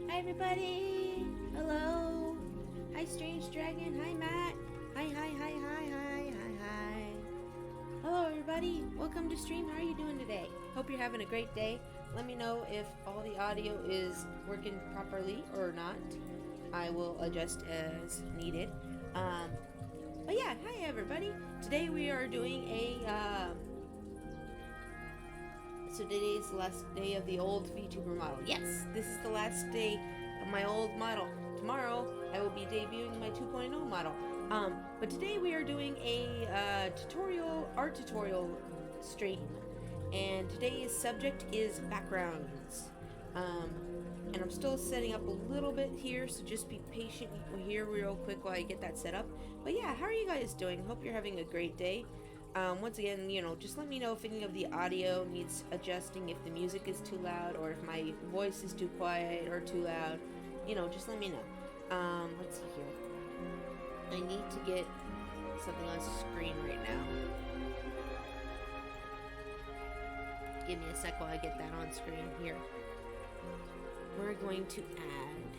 Hi everybody! Hello! Hi Strange Dragon! Hi Matt! Hi. Hello everybody! Welcome to stream. How are you doing today? Hope you're having a great day. Let me know if all the audio is working properly or not. I will adjust as needed. But yeah, hi everybody! Today we are doing a so today is the last day of the old VTuber model. Yes, this is the last day of my old model. Tomorrow, I will be debuting my 2.0 model. But today we are doing a art tutorial stream. And today's subject is backgrounds. And I'm still setting up a little bit here, so just be patient here real quick while I get that set up. But yeah, how are you guys doing? Hope you're having a great day. Once again, just let me know if any of the audio needs adjusting, if the music is too loud, or if my voice is too quiet or too loud. Just let me know. Let's see here. I need to get something on screen right now. Give me a sec while I get that on screen here. We're going to add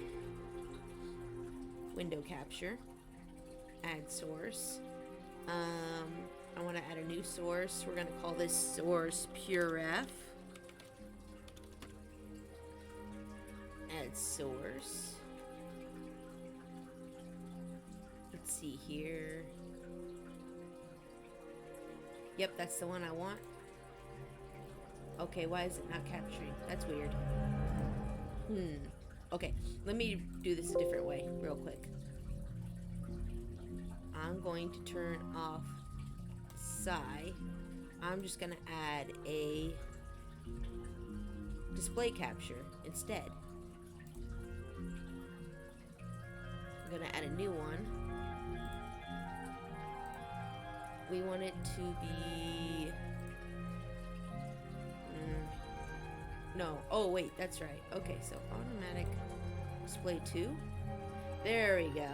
window capture, add source. I want to add a new source. We're going to call this source PureRef. Add source. Let's see here. Yep, that's the one I want. Okay, why is it not capturing? That's weird. Okay, let me do this a different way real quick. I'm going to turn off Psi. I'm just gonna add a display capture instead. I'm gonna add a new one. We want it to be no. Oh wait, that's right. Okay, so automatic display 2. There we go.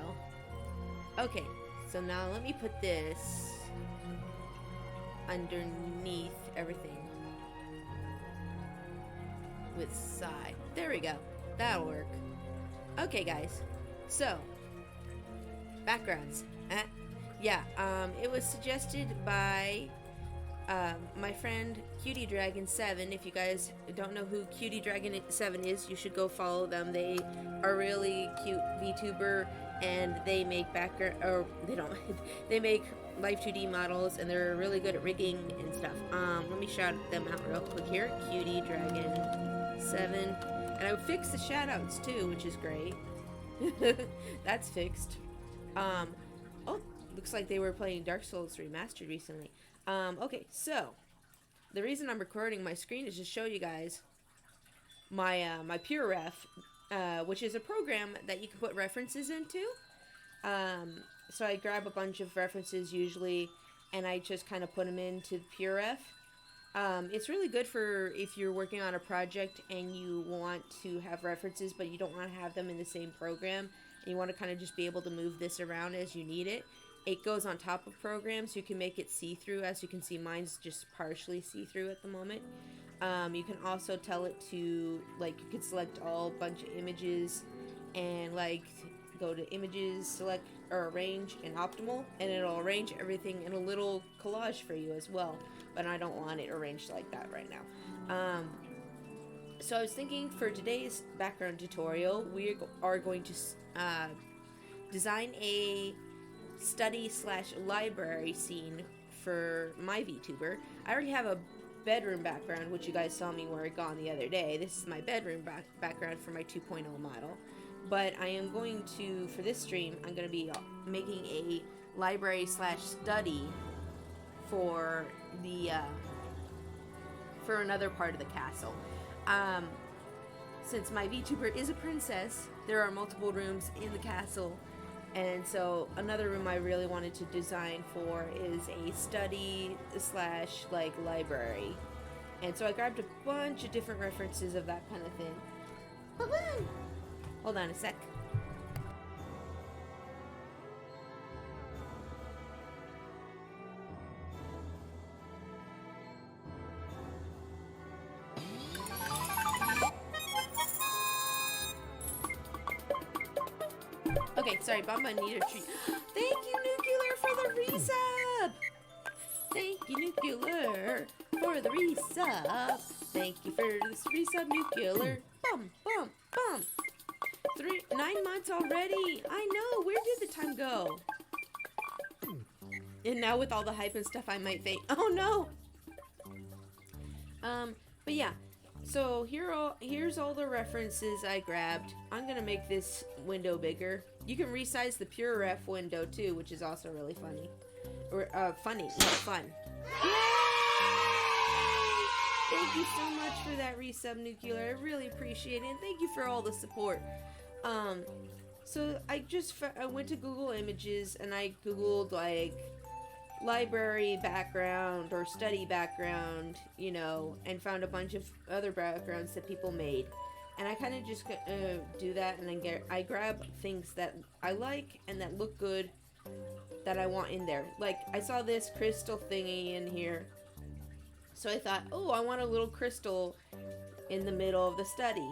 Okay, so now let me put this underneath everything with Psi. There we go. That'll work. Okay, guys. So, backgrounds. Yeah, it was suggested by my friend Cutie Dragon 7. If you guys don't know who Cutie Dragon 7 is, you should go follow them. They are really cute VTuber, and they make they make Live 2D models, and they're really good at rigging and stuff. Let me shout them out real quick here. Cutie Dragon 7. And I fixed the shout outs too, which is great. That's fixed. Oh, looks like they were playing Dark Souls Remastered recently. Okay, so the reason I'm recording my screen is to show you guys my my PureRef, which is a program that you can put references into. So I grab a bunch of references usually, and I just kind of put them into PureRef. It's really good for if you're working on a project and you want to have references, but you don't want to have them in the same program, and you want to kind of just be able to move this around as you need it. It goes on top of programs. You can make it see-through. As you can see, mine's just partially see-through at the moment. You can also tell it to, like, you can select all bunch of images and, like, go to images, select or arrange and optimal, and it'll arrange everything in a little collage for you as well. But I don't want it arranged like that right now. So I was thinking for today's background tutorial, we are going to design a study/library scene for my VTuber. I already have a bedroom background, which you guys saw me work on the other day. This is my bedroom background for my 2.0 model. But I am going to, for this stream, I'm going to be making a library/study for the for another part of the castle. Since my VTuber is a princess, there are multiple rooms in the castle, and so another room I really wanted to design for is a study/like library. And so I grabbed a bunch of different references of that kind of thing. Woohoo! Hold on a sec. Okay, sorry, Bamba, need a treat. Thank you, Nuclear, for the resub! Thank you, Nuclear, for the resub. Thank you for this resub, Nuclear. Bum, bum, bum. 9 months already. I know. Where did the time go? And now with all the hype and stuff, I might faint. Oh no. But yeah. So here's all the references I grabbed. I'm gonna make this window bigger. You can resize the pure ref window too, which is also really funny. Or funny, not fun. Yay! Thank you so much for that resub, Nuclear. I really appreciate it, and thank you for all the support. So I went to Google Images and I googled like library background or study background, you know, and found a bunch of other backgrounds that people made. And I kind of just do that, and then I grab things that I like and that look good that I want in there. Like I saw this crystal thingy in here, so I thought, oh, I want a little crystal in the middle of the study.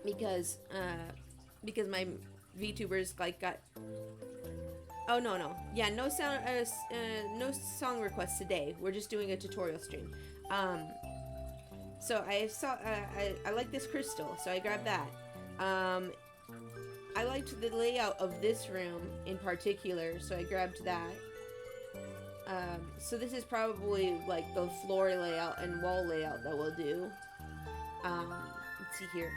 Because my VTubers like got. Oh no, yeah, no song requests today. We're just doing a tutorial stream. So I saw I like this crystal, so I grabbed that. I liked the layout of this room in particular, so I grabbed that. So this is probably like the floor layout and wall layout that we'll do. Let's see here.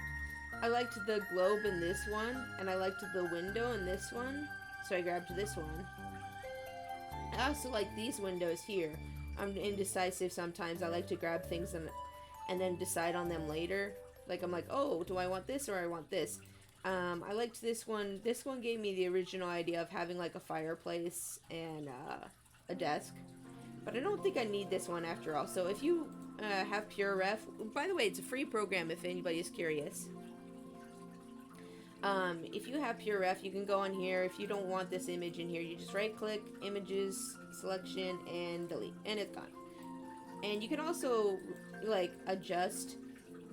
I liked the globe in this one, and I liked the window in this one, so I grabbed this one. I also like these windows here. I'm indecisive sometimes. I like to grab things and then decide on them later. Like I'm like, oh, do I want this or I want this? I liked this one. This one gave me the original idea of having like a fireplace and a desk. But I don't think I need this one after all. So if you have Pure Ref, by the way, it's a free program if anybody is curious. If you have Pure Ref, you can go on here. If you don't want this image in here, you just right click, images, selection, and delete, and it's gone. And you can also like adjust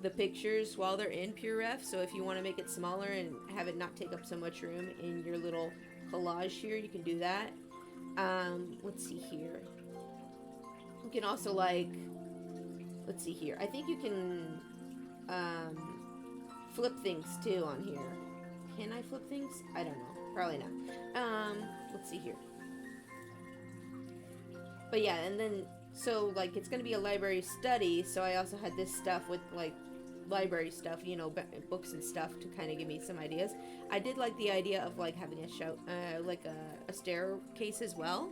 the pictures while they're in Pure Ref. So if you want to make it smaller and have it not take up so much room in your little collage here, you can do that. Let's see here. You can also like, let's see here. I think you can flip things too on here. Can I flip things? I don't know. Probably not. Let's see here. But yeah, and then, so, like, it's gonna be a library study, so I also had this stuff with, like, library stuff, you know, books and stuff to kind of give me some ideas. I did like the idea of, like, having a staircase as well.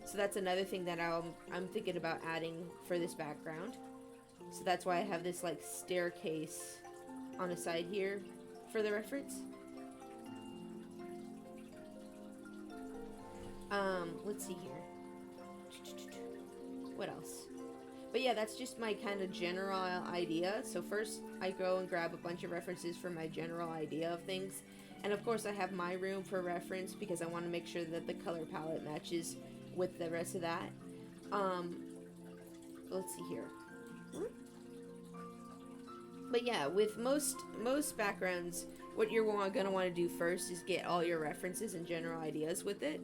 So that's another thing that I'm thinking about adding for this background. So that's why I have this, like, staircase on the side here for the reference. Let's see here. What else? But yeah, that's just my kind of general idea. So first I go and grab a bunch of references for my general idea of things. And of course I have my room for reference because I want to make sure that the color palette matches with the rest of that. Let's see here. But yeah, with most backgrounds, what you're going to want to do first is get all your references and general ideas with it.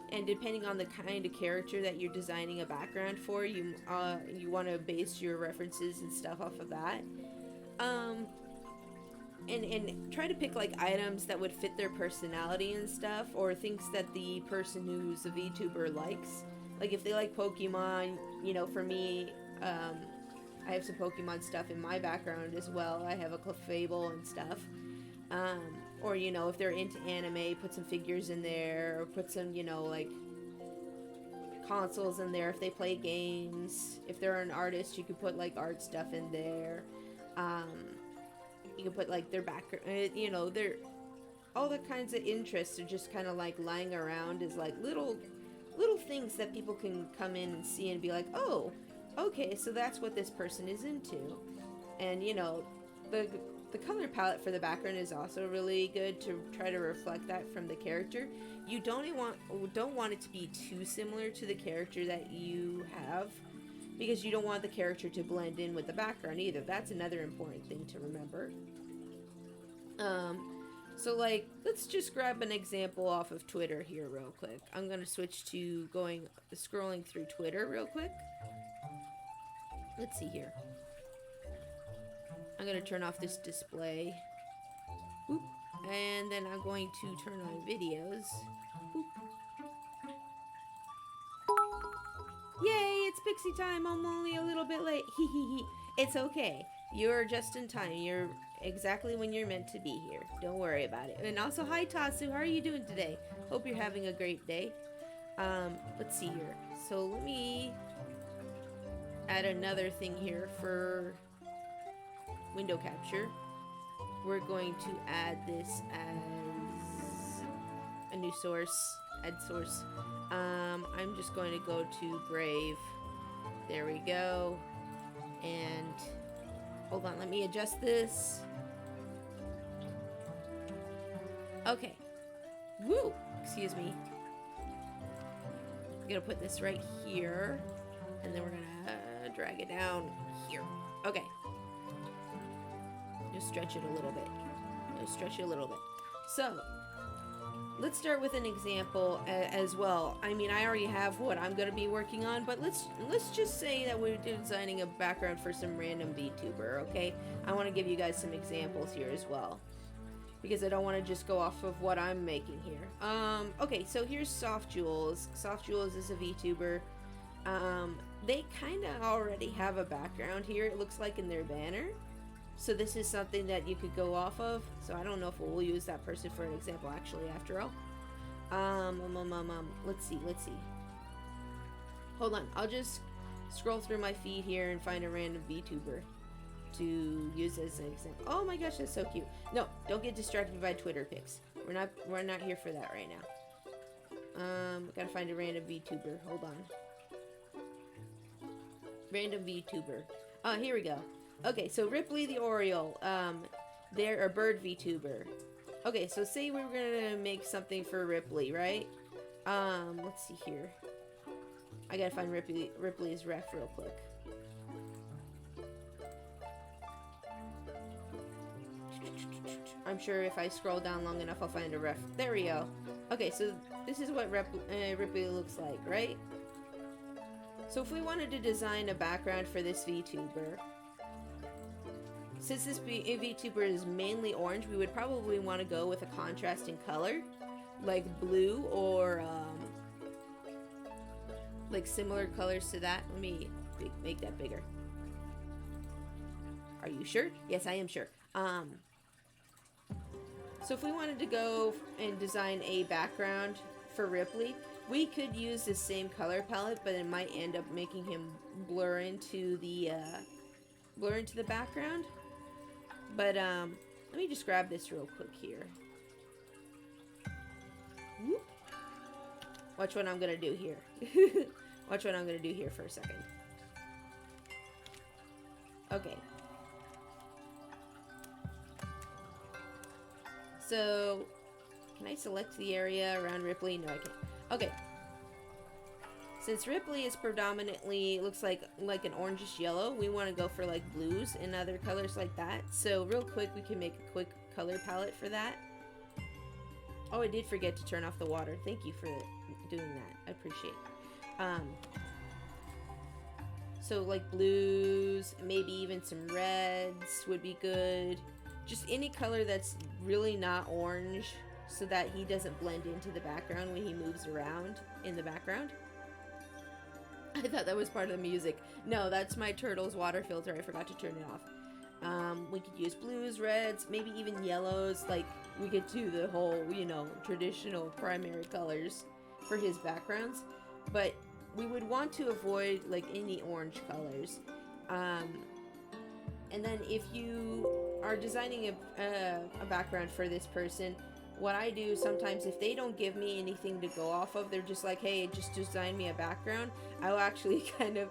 And depending on the kind of character that you're designing a background for, you want to base your references and stuff off of that. And try to pick like items that would fit their personality and stuff, or things that the person who's a VTuber likes. Like if they like Pokemon, you know, for me, I have some Pokemon stuff in my background as well. I have a Clefable and stuff. Or, you know, if they're into anime, put some figures in there, or put some, you know, like, consoles in there if they play games. If they're an artist, you could put, like, art stuff in there. You can put, like, their background, you know, all the kinds of interests are just kind of, like, lying around as, like, little things that people can come in and see and be like, oh, okay, so that's what this person is into. And, you know, the color palette for the background is also really good to try to reflect that from the character. You don't want it to be too similar to the character that you have, because you don't want the character to blend in with the background either. That's another important thing to remember. So like, let's just grab an example off of Twitter here real quick. I'm gonna switch to scrolling through Twitter real quick. Let's see here. I'm gonna turn off this display. Boop. And then I'm going to turn on videos. Boop. Yay, it's Pixie time. I'm only a little bit late. Hee hee hee. It's okay. You're just in time. You're exactly when you're meant to be here. Don't worry about it. And also, hi Tatsu. How are you doing today? Hope you're having a great day. Let's see here. So let me add another thing here for window capture. We're going to add this as a new source. Add source. I'm just going to go to Brave. There we go. And hold on, let me adjust this. Okay. Woo! Excuse me. I'm gonna put this right here. And then we're gonna drag it down here. Okay. Just stretch it a little bit. Just stretch it a little bit. So, let's start with an example as well. I mean, I already have what I'm going to be working on, but let's just say that we're designing a background for some random VTuber, okay? I want to give you guys some examples here as well, because I don't want to just go off of what I'm making here. Okay, so here's Soft Jules. Soft Jules is a VTuber. They kind of already have a background here, it looks like, in their banner. So this is something that you could go off of. So I don't know if we'll use that person for an example actually after all. Let's see. Hold on, I'll just scroll through my feed here and find a random VTuber to use as an example. Oh my gosh, that's so cute. No, don't get distracted by Twitter pics. We're not here for that right now. Gotta find a random VTuber. Hold on. Random VTuber. Oh, here we go. Okay, so Ripley the Oriole, they're a bird VTuber. Okay, so say we were gonna make something for Ripley, right? Let's see here. I gotta find Ripley's ref real quick. I'm sure if I scroll down long enough, I'll find a ref. There we go. Okay, so this is what Ripley looks like, right? So if we wanted to design a background for this VTuber, since this VTuber is mainly orange, we would probably want to go with a contrasting color, like blue or like similar colors to that. Let me make that bigger. Are you sure? Yes, I am sure. So if we wanted to go and design a background for Ripley, we could use the same color palette, but it might end up making him blur into the background. But let me just grab this real quick here. Whoop. Watch what I'm gonna do here. Watch what I'm gonna do here for a second. Okay. So, can I select the area around Ripley? No, I can't. Okay. Since Ripley is predominantly, looks like an orangish yellow, we want to go for like blues and other colors like that. So real quick, we can make a quick color palette for that. Oh, I did forget to turn off the water. Thank you for doing that. I appreciate it. So like blues, maybe even some reds would be good. Just any color that's really not orange so that he doesn't blend into the background when he moves around in the background. I thought that was part of the music. No, that's my turtle's water filter. I forgot to turn it off. We could use blues, reds, maybe even yellows. Like, we could do the whole, you know, traditional primary colors for his backgrounds. But we would want to avoid, like, any orange colors. And then if you are designing a background for this person, what I do sometimes, if they don't give me anything to go off of, they're just like, hey, just design me a background, I'll actually kind of,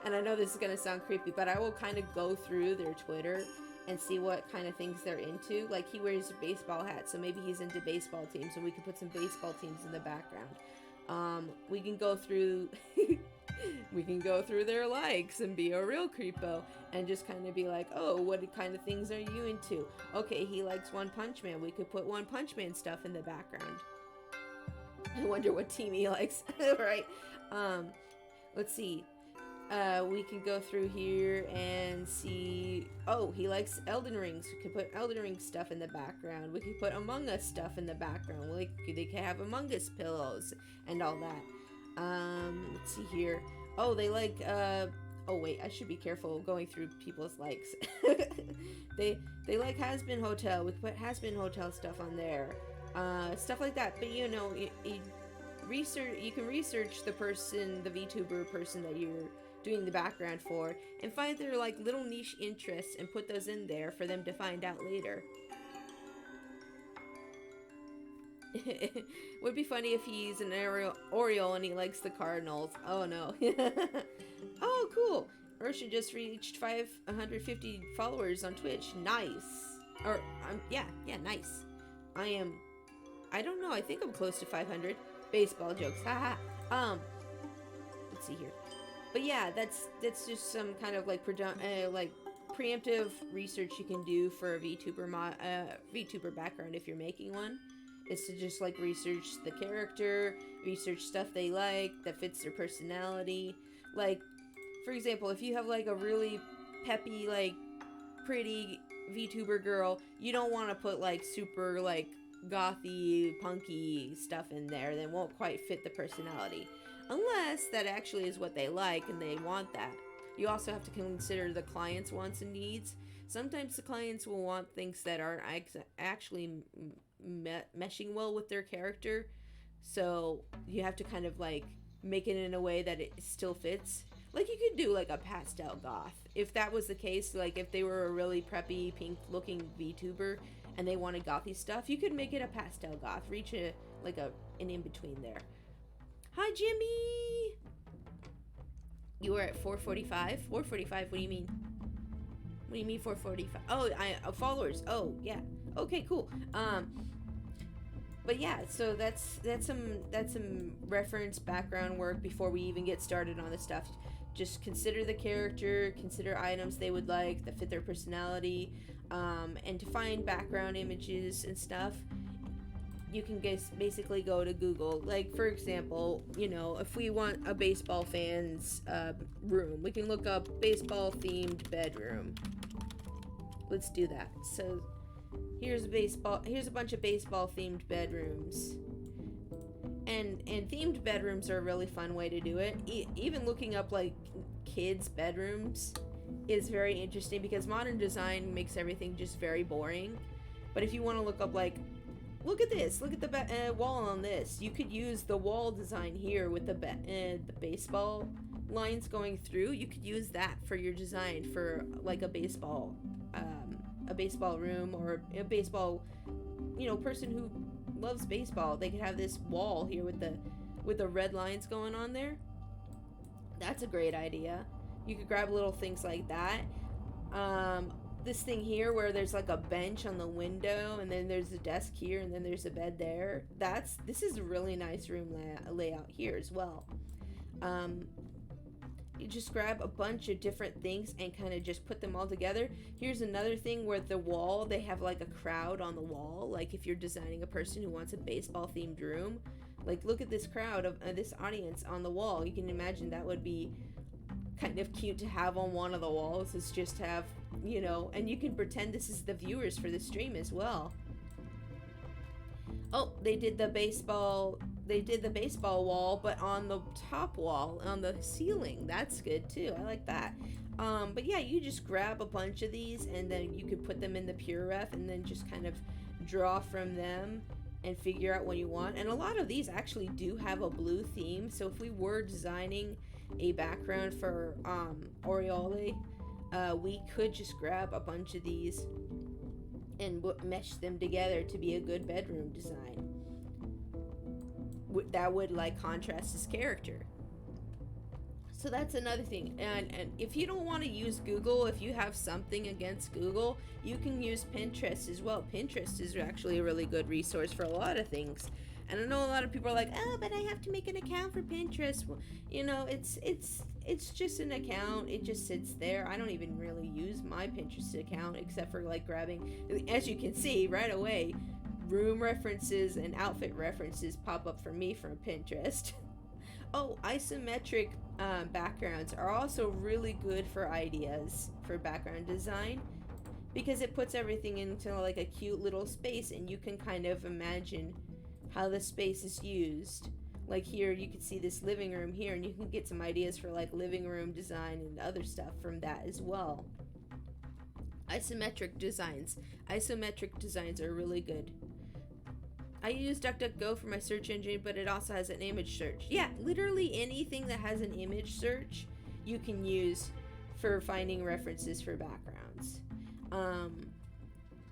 and I know this is going to sound creepy, but I will kind of go through their Twitter and see what kind of things they're into. Like, he wears a baseball hat, so maybe he's into baseball teams, and we can put some baseball teams in the background. We can go through We can go through their likes and be a real creepo and just kind of be like, oh, what kind of things are you into? Okay, he likes One Punch Man. We could put One Punch Man stuff in the background. I wonder what team he likes, right? Let's see. We can go through here and see, oh, he likes Elden Rings. We could put Elden Ring stuff in the background. We could put Among Us stuff in the background. Like, they could have Among Us pillows and all that. Let's see here. Oh, they like, oh wait, I should be careful going through people's likes. They like Has Been Hotel. We could put Has Been Hotel stuff on there. Stuff like that. But you know, you can research the person, the VTuber person that you're doing the background for, and find their like little niche interests and put those in there for them to find out later. Would be funny if he's an Oriole and he likes the Cardinals. Oh no. Oh cool. Ursha just reached 550 followers on Twitch. Nice. Or yeah, nice. I don't know, I think I'm close to 500. Baseball jokes. Haha. Let's see here. But yeah, that's just some kind of like preemptive research you can do for a VTuber background if you're making one. Is to just like research the character, research stuff they like that fits their personality. Like, for example, if you have like a really peppy, like pretty VTuber girl, you don't want to put like super like gothy, punky stuff in there that won't quite fit the personality. Unless that actually is what they like and they want that. You also have to consider the client's wants and needs. Sometimes the clients will want things that aren't actually meshing well with their character. So you have to kind of like make it in a way that it still fits. Like you could do like a pastel goth. If that was the case, like if they were a really preppy pink looking VTuber and they wanted gothy stuff, you could make it a pastel goth. Reach an in-between there. Hi, Jimmy! You were at 445? 445, what do you mean? What do you mean 445? Oh, followers. Oh, yeah. Okay, cool. But yeah, so that's some reference background work before we even get started on this stuff. Just consider the character, consider items they would like that fit their personality, and to find background images and stuff, you can basically go to Google. Like, for example, you know, if we want a baseball fan's room, we can look up baseball themed bedroom. Let's do that. So here's a bunch of baseball themed bedrooms. And themed bedrooms are a really fun way to do it. Even looking up like kids' bedrooms is very interesting because modern design makes everything just very boring. But if you want to look up like, look at this, look at the wall on this, you could use the wall design here with the baseball lines going through. You could use that for your design for like a baseball room or a baseball, you know, person who loves baseball. They could have this wall here with the red lines going on there. That's a great idea. You could grab little things like that. This thing here where there's like a bench on the window and then there's a desk here and then there's a bed there. This is a really nice room layout here as well. You just grab a bunch of different things and kind of just put them all together. Here's another thing where the wall, they have like a crowd on the wall. Like if you're designing a person who wants a baseball themed room, like look at this crowd of this audience on the wall. You can imagine that would be kind of cute to have on one of the walls. Is just have, you know, and you can pretend this is the viewers for the stream as well. Oh, they did the baseball wall, but on the top wall, on the ceiling. That's good too. I like that. But yeah, you just grab a bunch of these and then you could put them in the Pure Ref and then just kind of draw from them and figure out what you want. And a lot of these actually do have a blue theme. So if we were designing a background for Oriole, we could just grab a bunch of these and mesh them together to be a good bedroom design. That would like contrast his character. So that's another thing. And if you don't want to use Google, if you have something against Google, you can use Pinterest as well. Pinterest is actually a really good resource for a lot of things. And I know a lot of people are like, oh, but I have to make an account for Pinterest. Well, you know, it's just an account. It just sits there. I don't even really use my Pinterest account except for like grabbing, as you can see right away, room references and outfit references pop up for me from Pinterest. Oh, isometric backgrounds are also really good for ideas for background design, because it puts everything into like a cute little space and you can kind of imagine how the space is used. Like here you can see this living room here, and you can get some ideas for like living room design and other stuff from that as well. Isometric designs are really good. I use DuckDuckGo for my search engine, but it also has an image search. Yeah, literally anything that has an image search you can use for finding references for backgrounds.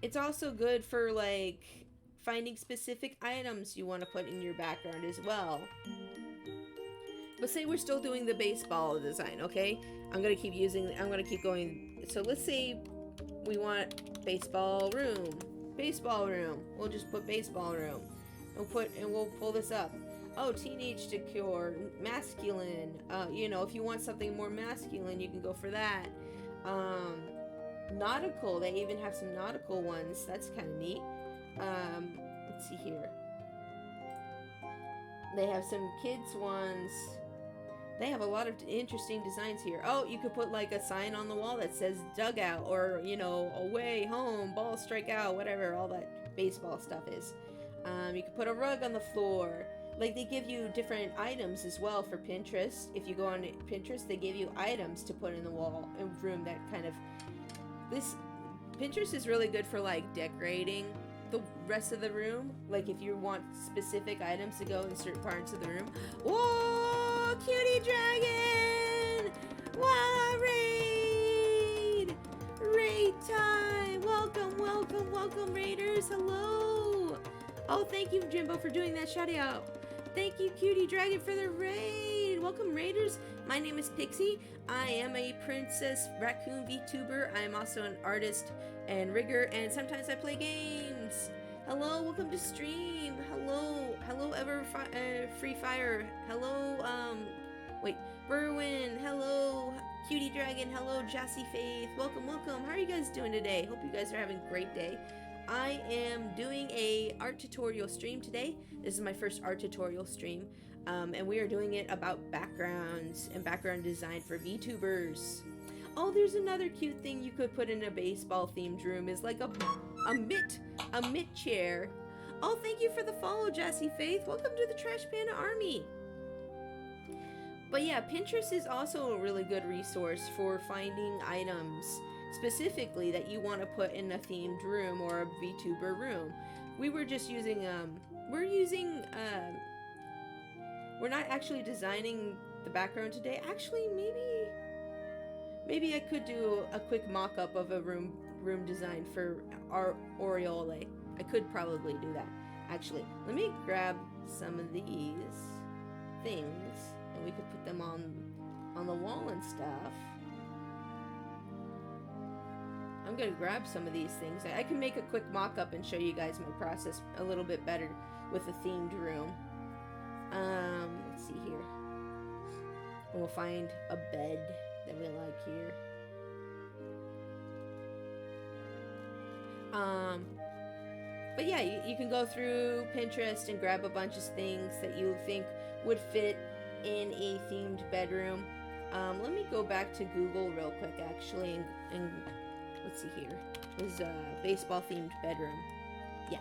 It's also good for like finding specific items you want to put in your background as well. But say we're still doing the baseball design, okay? I'm gonna keep going. So let's say we want baseball room. We'll just put baseball room. We'll pull this up. Oh, teenage decor, masculine. You know, if you want something more masculine, you can go for that. Nautical. They even have some nautical ones. That's kind of neat. Let's see here. They have some kids ones. They have a lot of interesting designs here. Oh, you could put like a sign on the wall that says dugout, or, you know, away, home, ball, strike out, whatever all that baseball stuff is. You could put a rug on the floor. Like, they give you different items as well for Pinterest. If you go on Pinterest, they give you items to put in the wall and room that kind of... Pinterest is really good for like decorating the rest of the room. Like if you want specific items to go in certain parts of the room. Whoa, cutie dragon! Wow, raid time! Welcome, raiders. Hello. Oh, thank you, Jimbo, for doing that shout out. Thank you, cutie dragon, for the raid. Welcome, raiders. My name is Pixie. I am a princess raccoon VTuber. I am also an artist and rigger, and sometimes I play games. Hello, welcome to stream. Hello, Free Fire. Hello, Berwin. Hello, Cutie Dragon. Hello, Jassy Faith. Welcome. How are you guys doing today? Hope you guys are having a great day. I am doing a art tutorial stream today. This is my first art tutorial stream, and we are doing it about backgrounds and background design for VTubers. Oh, there's another cute thing you could put in a baseball themed room, is like a mitt chair. Oh, thank you for the follow, Jassy Faith. Welcome to the Trash Panda Army. But yeah, Pinterest is also a really good resource for finding items specifically that you want to put in a themed room or a VTuber room. We were just using we're not actually designing the background today. Actually, maybe I could do a quick mock-up of a room design for our Aureole. I could probably do that. Actually, let me grab some of these things and we could put them on the wall and stuff. I'm gonna grab some of these things. I can make a quick mock-up and show you guys my process a little bit better with a themed room. Let's see here. And we'll find a bed that we like here. But yeah, you can go through Pinterest and grab a bunch of things that you think would fit in a themed bedroom. Let me go back to Google real quick, actually, and let's see here. It was a baseball themed bedroom. Yeah.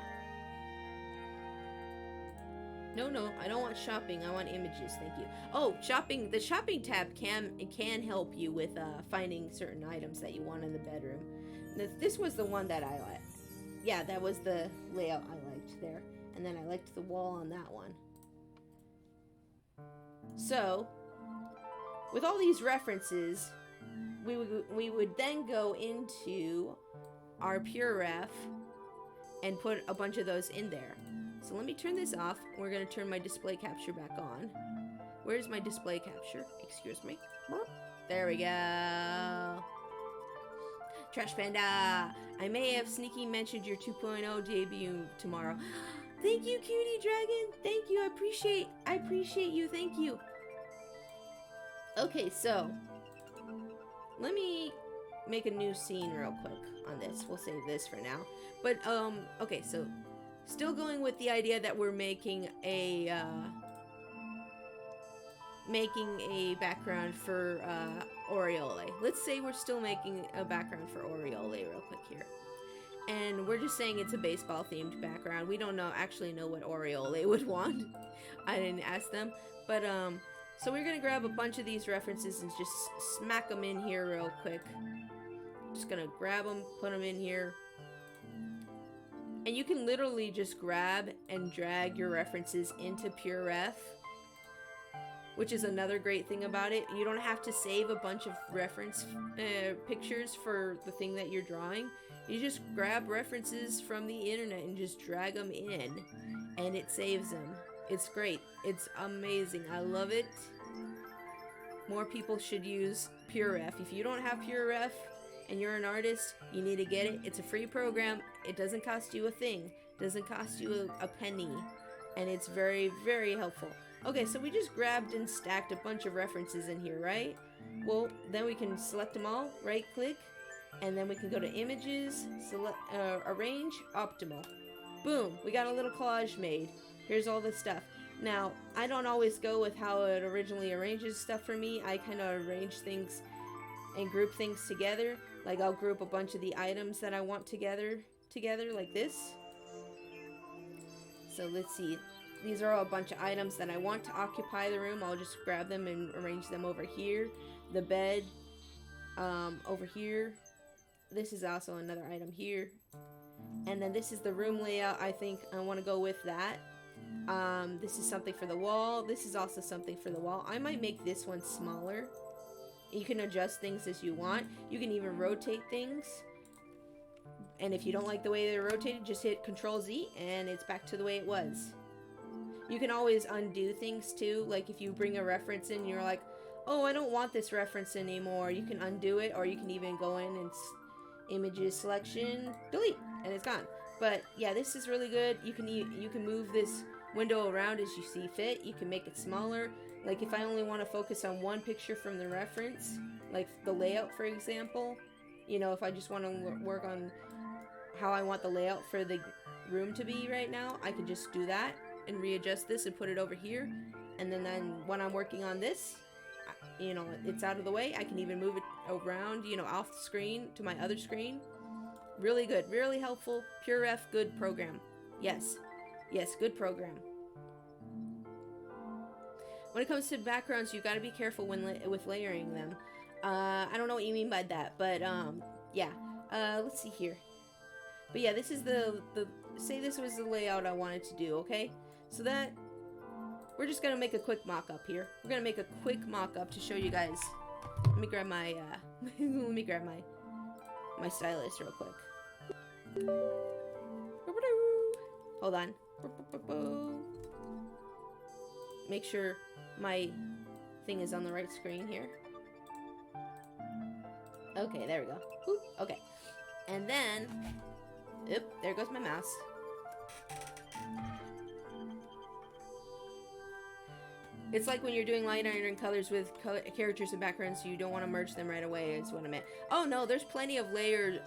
No, I don't want shopping. I want images. Thank you. Oh, shopping. The shopping tab can help you with finding certain items that you want in the bedroom. This was the one that I liked. Yeah, that was the layout I liked there. And then I liked the wall on that one. So, with all these references, we would then go into our Pure Ref and put a bunch of those in there. So let me turn this off. We're going to turn my display capture back on. Where's my display capture? Excuse me. There we go. Trash Panda, I may have sneaky mentioned your 2.0 debut tomorrow. Thank you, Cutie Dragon. Thank you. I appreciate you. Thank you. Okay, so let me make a new scene real quick on this. We'll save this for now. But okay, so still going with the idea that we're making a background for Aureole. Let's say we're still making a background for Aureole real quick here. And we're just saying it's a baseball themed background. We don't actually know what Aureole would want. I didn't ask them. But so we're gonna grab a bunch of these references and just smack them in here real quick. Just gonna grab them, put them in here. And you can literally just grab and drag your references into PureRef, which is another great thing about it. You don't have to save a bunch of reference pictures for the thing that you're drawing. You just grab references from the internet and just drag them in, and it saves them. It's great. It's amazing. I love it. More people should use PureRef. If you don't have PureRef and you're an artist, you need to get it. It's a free program. It doesn't cost you a thing. It doesn't cost you a penny. And it's very, very helpful. Okay, so we just grabbed and stacked a bunch of references in here, right? Well, then we can select them all, right click, and then we can go to images, select, arrange, optimal. Boom, we got a little collage made. Here's all the stuff. Now, I don't always go with how it originally arranges stuff for me. I kind of arrange things and group things together. Like I'll group a bunch of the items that I want together like this. So let's see. These are all a bunch of items that I want to occupy the room. I'll just grab them and arrange them over here. The bed, over here. This is also another item here. And then this is the room layout. I think I want to go with that. This is something for the wall. This is also something for the wall. I might make this one smaller. You can adjust things as you want. You can even rotate things. And if you don't like the way they're rotated, just hit Control Z and it's back to the way it was. You can always undo things too. Like if you bring a reference in, you're like, oh, I don't want this reference anymore. You can undo it, or you can even go in and images selection, delete, and it's gone. But yeah, this is really good. You can move this window around as you see fit. You can make it smaller. Like if I only want to focus on one picture from the reference, like the layout, for example, you know, if I just want to work on how I want the layout for the room to be right now, I can just do that and readjust this and put it over here. And then when I'm working on this, you know, it's out of the way. I can even move it around, you know, off the screen to my other screen. Really good, really helpful. PureRef, good program. Yes, good program. When it comes to backgrounds, you got to be careful with layering them. I don't know what you mean by that, but yeah. Let's see here. But yeah, this is the say this was the layout I wanted to do. Okay, so that we're just gonna make a quick mock-up here. We're gonna make a quick mock-up to show you guys. Let me grab my my stylus real quick. Hold on. Make sure my thing is on the right screen here. Okay, there we go. Oop, okay. And then, oop, there goes my mouse. It's like when you're doing line art and colors with characters and backgrounds, you don't want to merge them right away, is what I meant. Oh no, there's plenty of layers.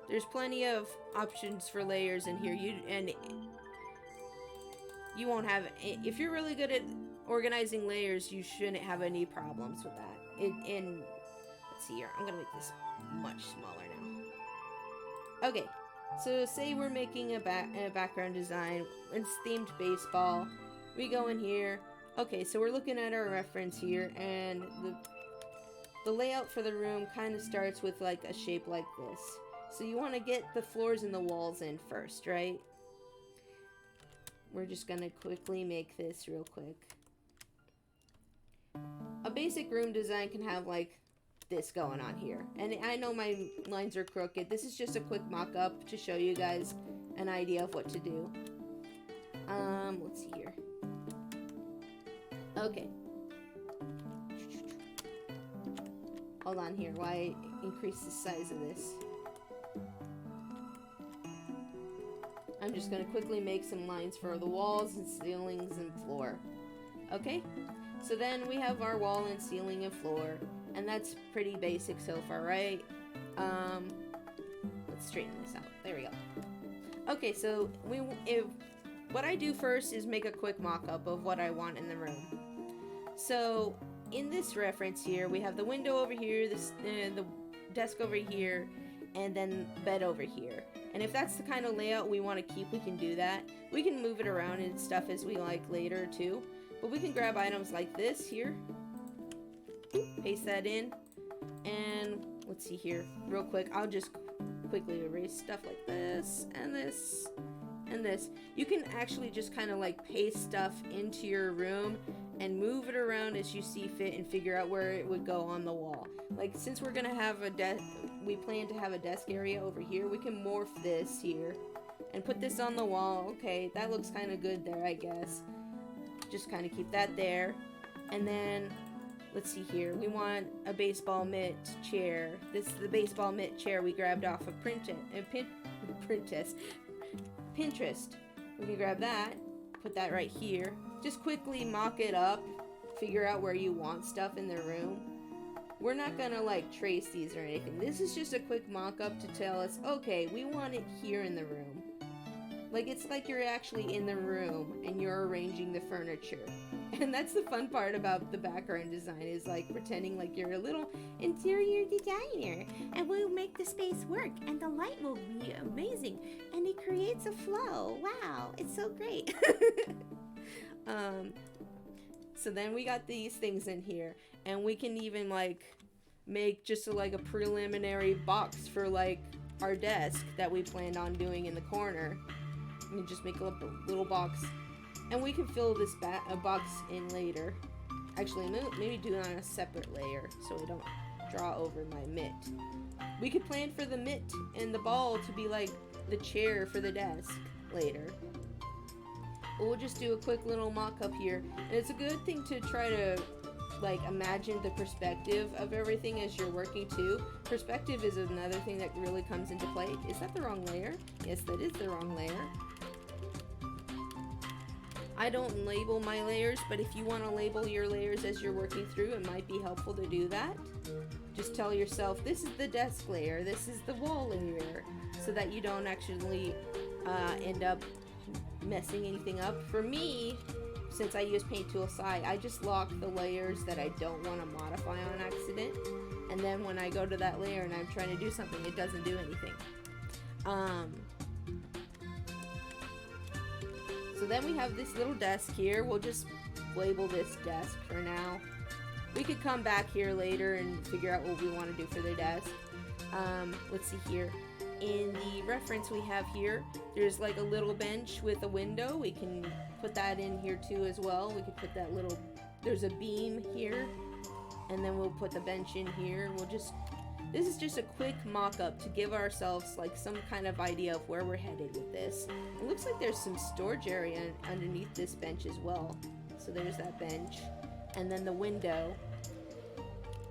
There's plenty of options for layers in here. You won't have, if you're really good at organizing layers, you shouldn't have any problems with that. Let's see here, I'm gonna make this much smaller now. Okay, so say we're making a background design. It's themed baseball. We go in here. Okay, so we're looking at our reference here, and the layout for the room kind of starts with like a shape like this. So you want to get the floors and the walls in first, right? We're just gonna quickly make this real quick. A basic room design can have like this going on here. And I know my lines are crooked. This is just a quick mock-up to show you guys an idea of what to do. Let's see here. Okay. Hold on here while I increase the size of this. I'm just going to quickly make some lines for the walls and ceilings and floor. Okay, so then we have our wall and ceiling and floor, and that's pretty basic so far, right? Let's straighten this out. There we go. Okay, so what I do first is make a quick mock-up of what I want in the room. So in this reference here, we have the window over here, the desk over here, and then bed over here. And if that's the kind of layout we want to keep, we can do that. We can move it around and stuff as we like later too. But we can grab items like this here, paste that in, and let's see here, real quick, I'll just quickly erase stuff like this, and this, and this. You can actually just kind of like paste stuff into your room and move it around as you see fit and figure out where it would go on the wall. Like, since we're gonna have we plan to have a desk area over here, we can morph this here and put this on the wall. Okay, that looks kind of good there, I guess. Just kind of keep that there. And then, let's see here, we want a baseball mitt chair. This is the baseball mitt chair we grabbed off of Pinterest. We can grab that, put that right here. Just quickly mock it up, figure out where you want stuff in the room. We're not gonna like trace these or anything. This is just a quick mock-up to tell us, okay, we want it here in the room. Like, it's like you're actually in the room and you're arranging the furniture. And that's the fun part about the background design, is like pretending like you're a little interior designer, and we'll make the space work, and the light will be amazing, and it creates a flow. Wow, it's so great. So then we got these things in here, and we can even like make just a preliminary box for like our desk that we planned on doing in the corner. And just make a little box, and we can fill this box in later. Actually, maybe do it on a separate layer so we don't draw over my mitt. We could plan for the mitt and the ball to be like the chair for the desk later. But we'll just do a quick little mock-up here, and it's a good thing to try to like imagine the perspective of everything as you're working too. Perspective is another thing that really comes into play. Is that the wrong layer? Yes, that is the wrong layer. I don't label my layers, but if you want to label your layers as you're working through, it might be helpful to do that. Just tell yourself, this is the desk layer, this is the wall layer, so that you don't actually end up messing anything up. For me, since I use Paint Tool SI, I just lock the layers that I don't want to modify on accident, and then when I go to that layer and I'm trying to do something, it doesn't do anything. So then we have this little desk here. We'll just label this desk for now. We could come back here later and figure out what we want to do for the desk. Let's see here. In the reference we have here, there's like a little bench with a window. We can put that in here too as well. We could put that little, there's a beam here, and then we'll put the bench in here. This is just a quick mock-up to give ourselves like some kind of idea of where we're headed with this. It looks like there's some storage area underneath this bench as well. So there's that bench, and then the window.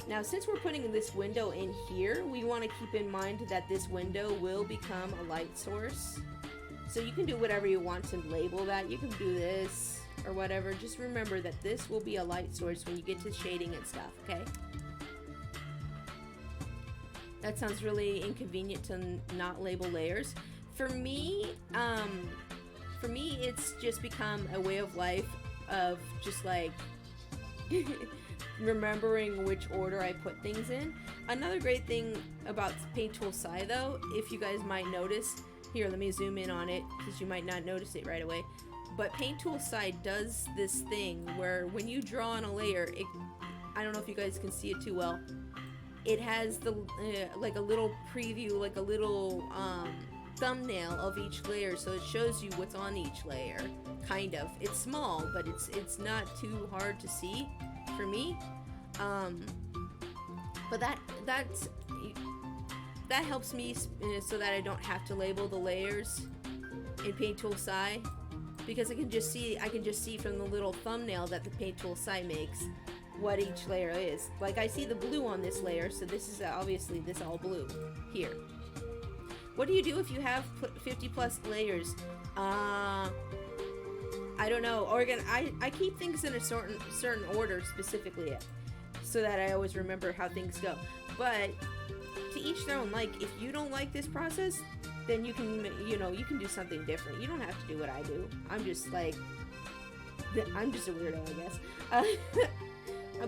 Now, since we're putting this window in here, we want to keep in mind that this window will become a light source. So you can do whatever you want to label that. You can do this or whatever. Just remember that this will be a light source when you get to shading and stuff, okay? That sounds really inconvenient to not label layers. For me, it's just become a way of life of just like remembering which order I put things in. Another great thing about Paint Tool SI though, if you guys might notice, here let me zoom in on it because you might not notice it right away, but Paint Tool SI does this thing where when you draw on a layer, I don't know if you guys can see it too well, it has the like a little preview, like a little thumbnail of each layer, so it shows you what's on each layer, kind of. It's small, but it's not too hard to see for me. But that helps me so that I don't have to label the layers in Paint Tool SI, because I can just see from the little thumbnail that the Paint Tool SI makes what each layer is. Like I see the blue on this layer, so this is obviously this all blue here. What do you do if you have 50 plus layers? I don't know. I keep things in a certain order specifically, so that I always remember how things go. But to each their own. Like, if you don't like this process, then you can, you know, you can do something different. You don't have to do what I do. I'm just like, I'm just a weirdo, I guess.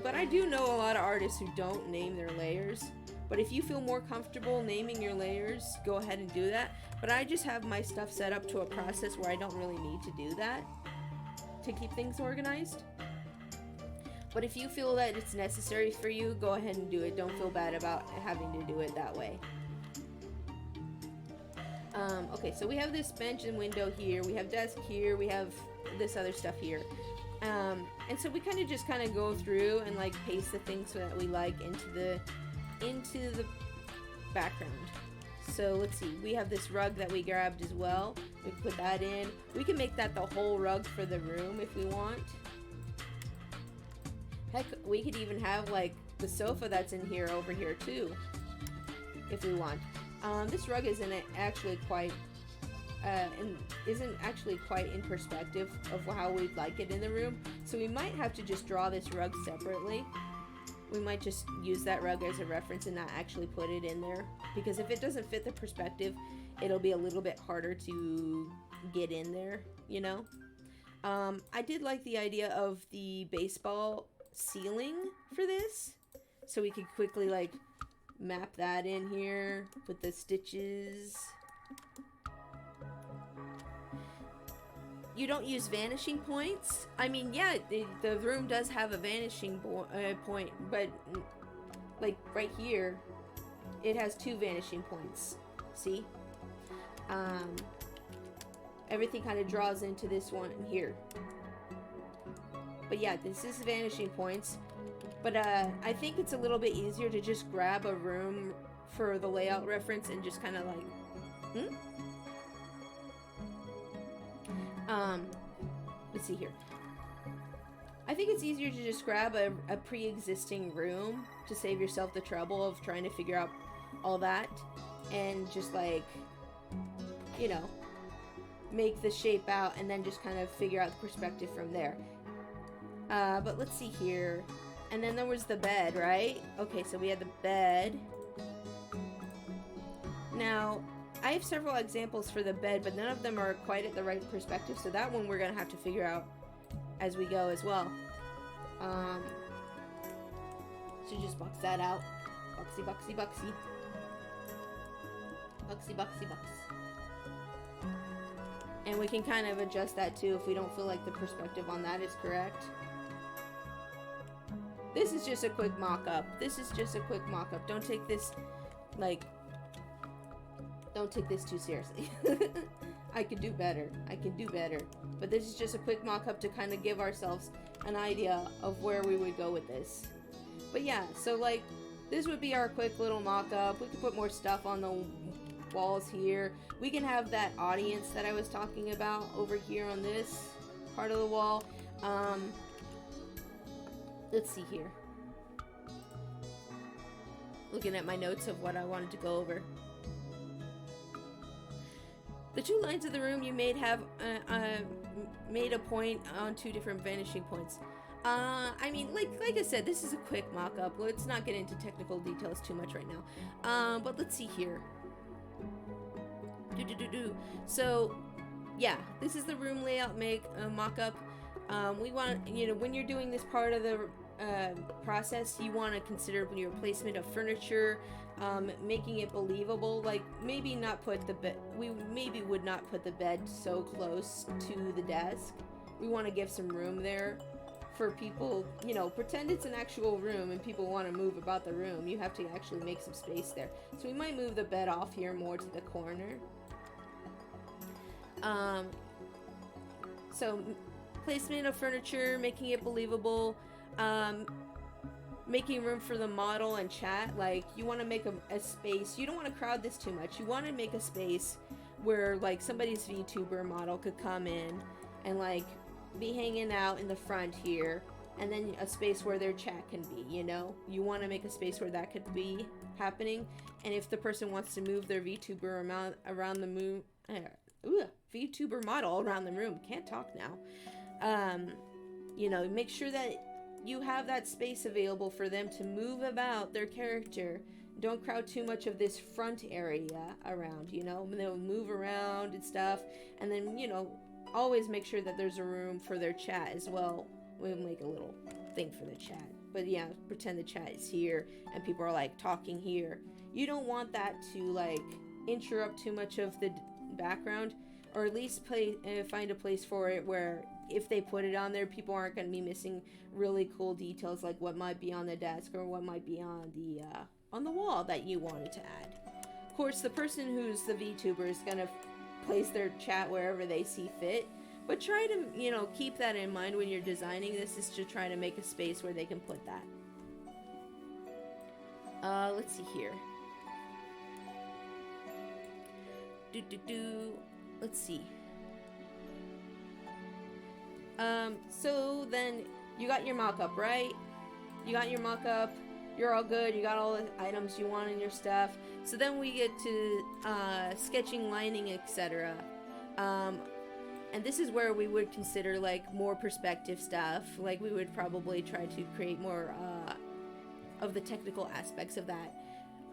But I do know a lot of artists who don't name their layers. But if you feel more comfortable naming your layers, go ahead and do that. But I just have my stuff set up to a process where I don't really need to do that to keep things organized. But if you feel that it's necessary for you, go ahead and do it. Don't feel bad about having to do it that way. Okay, so we have this bench and window here. We have desk here. We have this other stuff here. And so we kind of go through and like paste the things that we like into the background. So let's see, we have this rug that we grabbed as well. We can put that in. We can make that the whole rug for the room if we want. Heck, we could even have like the sofa that's in here over here too, if we want. This rug isn't actually quite in perspective of how we'd like it in the room. So we might have to just draw this rug separately. We might just use that rug as a reference and not actually put it in there, because if it doesn't fit the perspective, it'll be a little bit harder to get in there, you know? I did like the idea of the baseball ceiling for this, so we could quickly like map that in here with the stitches. You don't use vanishing points. I mean, yeah, the room does have a vanishing point, but like right here, it has 2 vanishing points. See? Everything kind of draws into this one here. But yeah, this is vanishing points. But I think it's a little bit easier to just grab a room for the layout reference and just kind of like, let's see here. I think it's easier to just grab a pre-existing room to save yourself the trouble of trying to figure out all that, and just like, you know, make the shape out and then just kind of figure out the perspective from there. But let's see here. And then there was the bed, right? Okay, so we had the bed. Now, I have several examples for the bed, but none of them are quite at the right perspective, so that one we're going to have to figure out as we go as well. So just box that out. Boxy, boxy, boxy. Boxy, boxy, box. And we can kind of adjust that too if we don't feel like the perspective on that is correct. This is just a quick mock-up. This is just a quick mock-up. Don't take this, like, don't take this too seriously. I could do better. I can do better. But this is just a quick mock-up to kind of give ourselves an idea of where we would go with this. But yeah, so like, this would be our quick little mock-up. We could put more stuff on the walls here. We can have that audience that I was talking about over here on this part of the wall. Let's see here. Looking at my notes of what I wanted to go over. The 2 lines of the room you made have made a point on 2 different vanishing points. I mean, like I said, this is a quick mock-up. Let's not get into technical details too much right now. But let's see here. So, yeah, this is the room layout mock-up. We want, you know, when you're doing this part of the process, you want to consider your placement of furniture, making it believable. Like, maybe not put the bed, we maybe would not put the bed so close to the desk. We want to give some room there for people, you know, pretend it's an actual room and people want to move about the room. You have to actually make some space there. So we might move the bed off here more to the corner. So placement of furniture, making it believable, making room for the model and chat. Like, you want to make a space. You don't want to crowd this too much. You want to make a space where like somebody's VTuber model could come in and like be hanging out in the front here, and then a space where their chat can be, you know? You want to make a space where that could be. happening, and if the person wants to move their VTuber around the moon, VTuber model around the room, can't talk now. You know, make sure that you have that space available for them to move about their character. Don't crowd too much of this front area around, you know. They'll move around and stuff, and then, you know, always make sure that there's a room for their chat as well. We'll make a little thing for the chat. But yeah, pretend the chat is here and people are like talking here. You don't want that to like interrupt too much of the background, or at least find a place for it where if they put it on there, people aren't going to be missing really cool details like what might be on the desk or what might be on the wall that you wanted to add. Of course, the person who's the VTuber is going to place their chat wherever they see fit, but try to, you know, keep that in mind when you're designing this, is to try to make a space where they can put that. Let's see here. Let's see. So then you got your mock-up, right? You got your mock-up, you're all good, you got all the items you want in your stuff. So then we get to sketching, lining, etc. And this is where we would consider like more perspective stuff. Like we would probably try to create more of the technical aspects of that.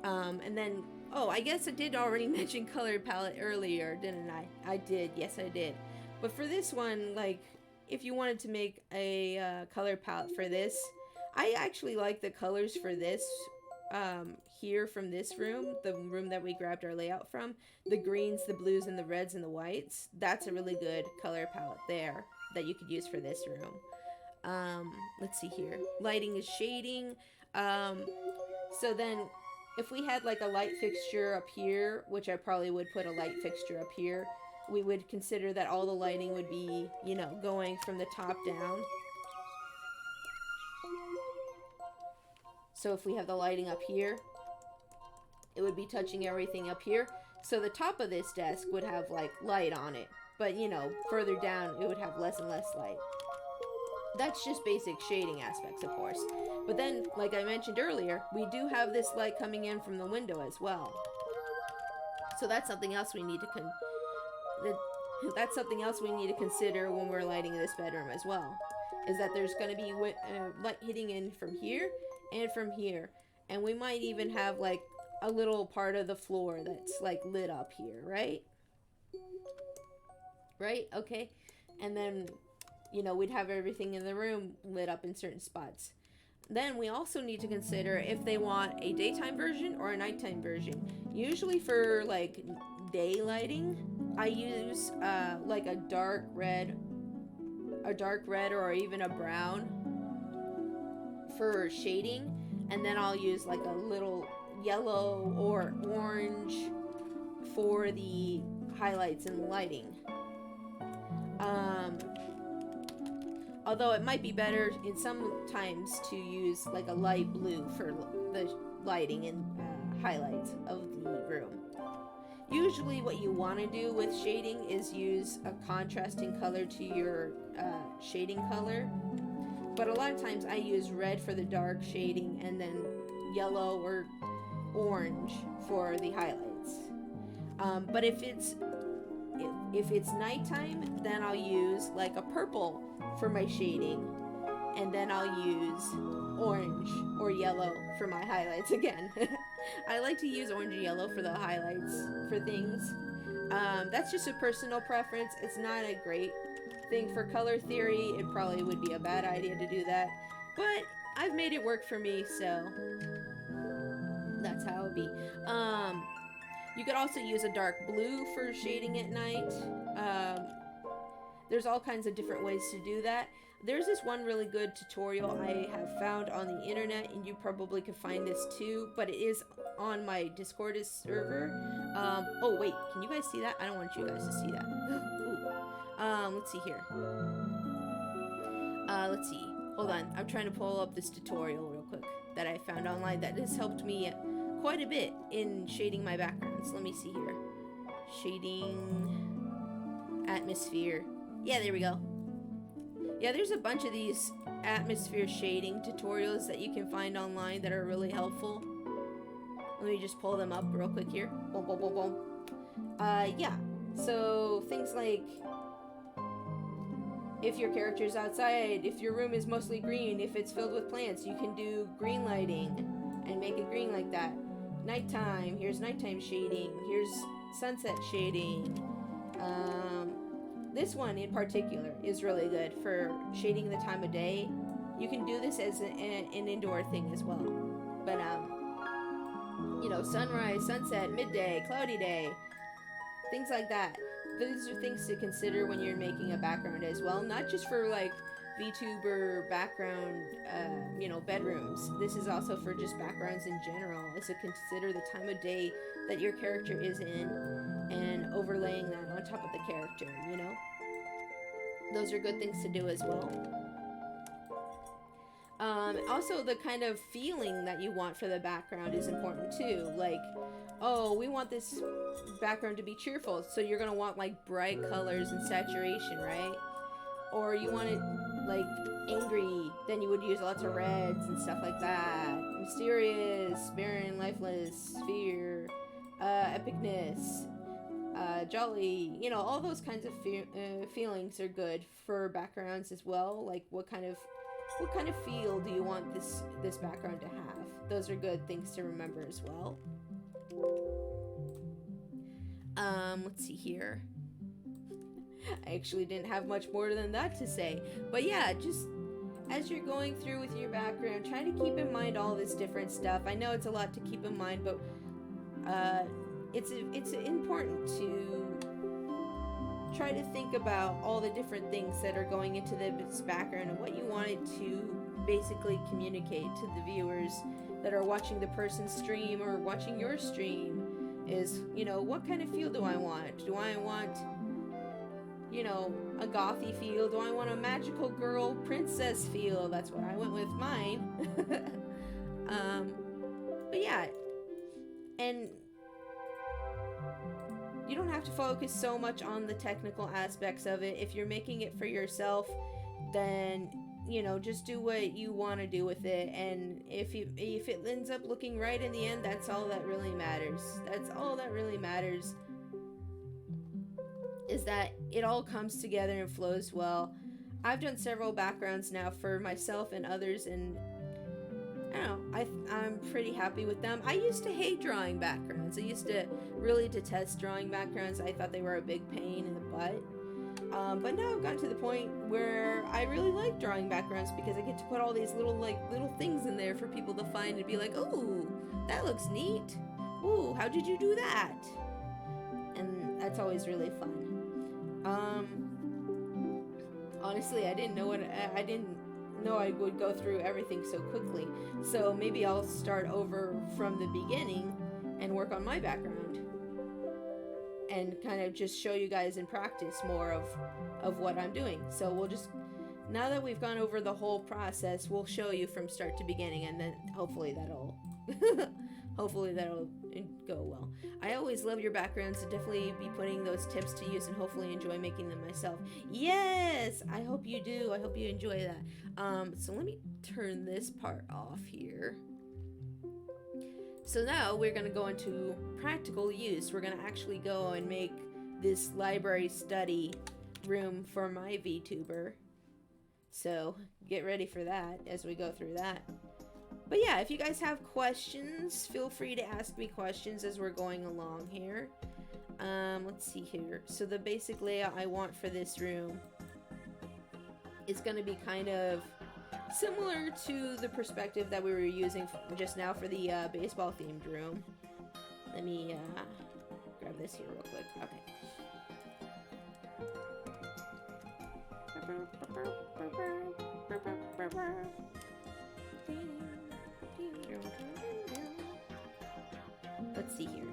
And then, oh, I guess I did already mention color palette earlier, didn't I? I did, yes I did. But for this one, like, if you wanted to make a color palette for this, I actually like the colors for this here from this room, the room that we grabbed our layout from. The greens, the blues, and the reds and the whites. That's a really good color palette there that you could use for this room. Let's see here. Lighting is shading. So then if we had like a light fixture up here, which I probably would put a light fixture up here, we would consider that all the lighting would be, you know, going from the top down. So if we have the lighting up here, it would be touching everything up here. So the top of this desk would have like light on it, but you know, further down it would have less and less light. That's just basic shading aspects, of course. But then, like I mentioned earlier, we do have this light coming in from the window as well. So that's something else we need to consider when we're lighting this bedroom as well. Is that there's going to be light hitting in from here and from here. And we might even have like a little part of the floor that's like lit up here, right? Right? Okay. And then, you know, we'd have everything in the room lit up in certain spots. Then we also need to consider if they want a daytime version or a nighttime version. Usually for like day lighting, I use like a dark red or even a brown for shading, and then I'll use like a little yellow or orange for the highlights and lighting. Although it might be better in sometimes to use like a light blue for the lighting and highlights of the room. Usually what you want to do with shading is use a contrasting color to your shading color. But a lot of times I use red for the dark shading and then yellow or orange for the highlights. But if it's nighttime, then I'll use like a purple for my shading, and then I'll use orange or yellow for my highlights again. I like to use orange and yellow for the highlights for things. That's just a personal preference. It's not a great thing for color theory. It probably would be a bad idea to do that, but I've made it work for me, so that's how it would be. You could also use a dark blue for shading at night. There's all kinds of different ways to do that. There's this one really good tutorial I have found on the internet, and you probably could find this too, but it is on my Discord server. Oh wait, can you guys see that? I don't want you guys to see that. Ooh. Let's see here. Let's see. Hold on, I'm trying to pull up this tutorial real quick that I found online that has helped me quite a bit in shading my backgrounds. Let me see here. Shading atmosphere. Yeah, there we go. Yeah, there's a bunch of these atmosphere shading tutorials that you can find online that are really helpful. Let me just pull them up real quick here. Boom, boom, boom, boom. Yeah. So things like if your character's outside, if your room is mostly green, if it's filled with plants, you can do green lighting and make it green like that. Nighttime, here's nighttime shading, here's sunset shading. This one in particular is really good for shading the time of day. You can do this as an indoor thing as well. But, you know, sunrise, sunset, midday, cloudy day, things like that. Those are things to consider when you're making a background as well. Not just for, like, VTuber background, you know, bedrooms. This is also for just backgrounds in general. Is to consider the time of day that your character is in and overlaying that on top of the character, you know? Those are good things to do as well. Also, the kind of feeling that you want for the background is important too. Like, oh, we want this background to be cheerful, so you're gonna want like bright colors and saturation, right? Or you want it like angry, then you would use lots of reds and stuff like that. Mysterious, barren, lifeless, fear, epicness, jolly, you know, all those kinds of feelings are good for backgrounds as well. Like what kind of feel do you want this background to have? Those are good things to remember as well. Let's see here. I actually didn't have much more than that to say. But yeah, just as you're going through with your background, try to keep in mind all this different stuff. I know it's a lot to keep in mind, but it's important to try to think about all the different things that are going into this background and what you want it to basically communicate to the viewers that are watching the person's stream or watching your stream. Is, you know, what kind of feel do I want? Do I want, you know, a gothy feel? Do I want a magical girl princess feel? That's what I went with mine. But yeah, and you don't have to focus so much on the technical aspects of it. If you're making it for yourself, then, you know, just do what you want to do with it. And if it ends up looking right in the end, that's all that really matters. That's all that really matters, is that it all comes together and flows well. I've done several backgrounds now for myself and others, and I don't know, I'm pretty happy with them. I used to hate drawing backgrounds. I used to really detest drawing backgrounds. I thought they were a big pain in the butt. But now I've gotten to the point where I really like drawing backgrounds because I get to put all these little things in there for people to find and be like, ooh, that looks neat. Ooh, how did you do that? And that's always really fun. Honestly, I didn't know I would go through everything so quickly. So maybe I'll start over from the beginning and work on my background. And kind of just show you guys in practice more of what I'm doing. So we'll just, now that we've gone over the whole process, we'll show you from start to beginning, and then hopefully that'll go well. I always love your backgrounds, so definitely be putting those tips to use and hopefully enjoy making them myself. Yes, I hope you do. I hope you enjoy that. So let me turn this part off here. So now we're going to go into practical use. We're going to actually go and make this library study room for my VTuber. So get ready for that as we go through that. But yeah, if you guys have questions, feel free to ask me questions as we're going along here. Let's see here. So the basic layout I want for this room is going to be kind of similar to the perspective that we were using just now for the baseball themed room. Let me grab this here real quick. Okay. Let's see here.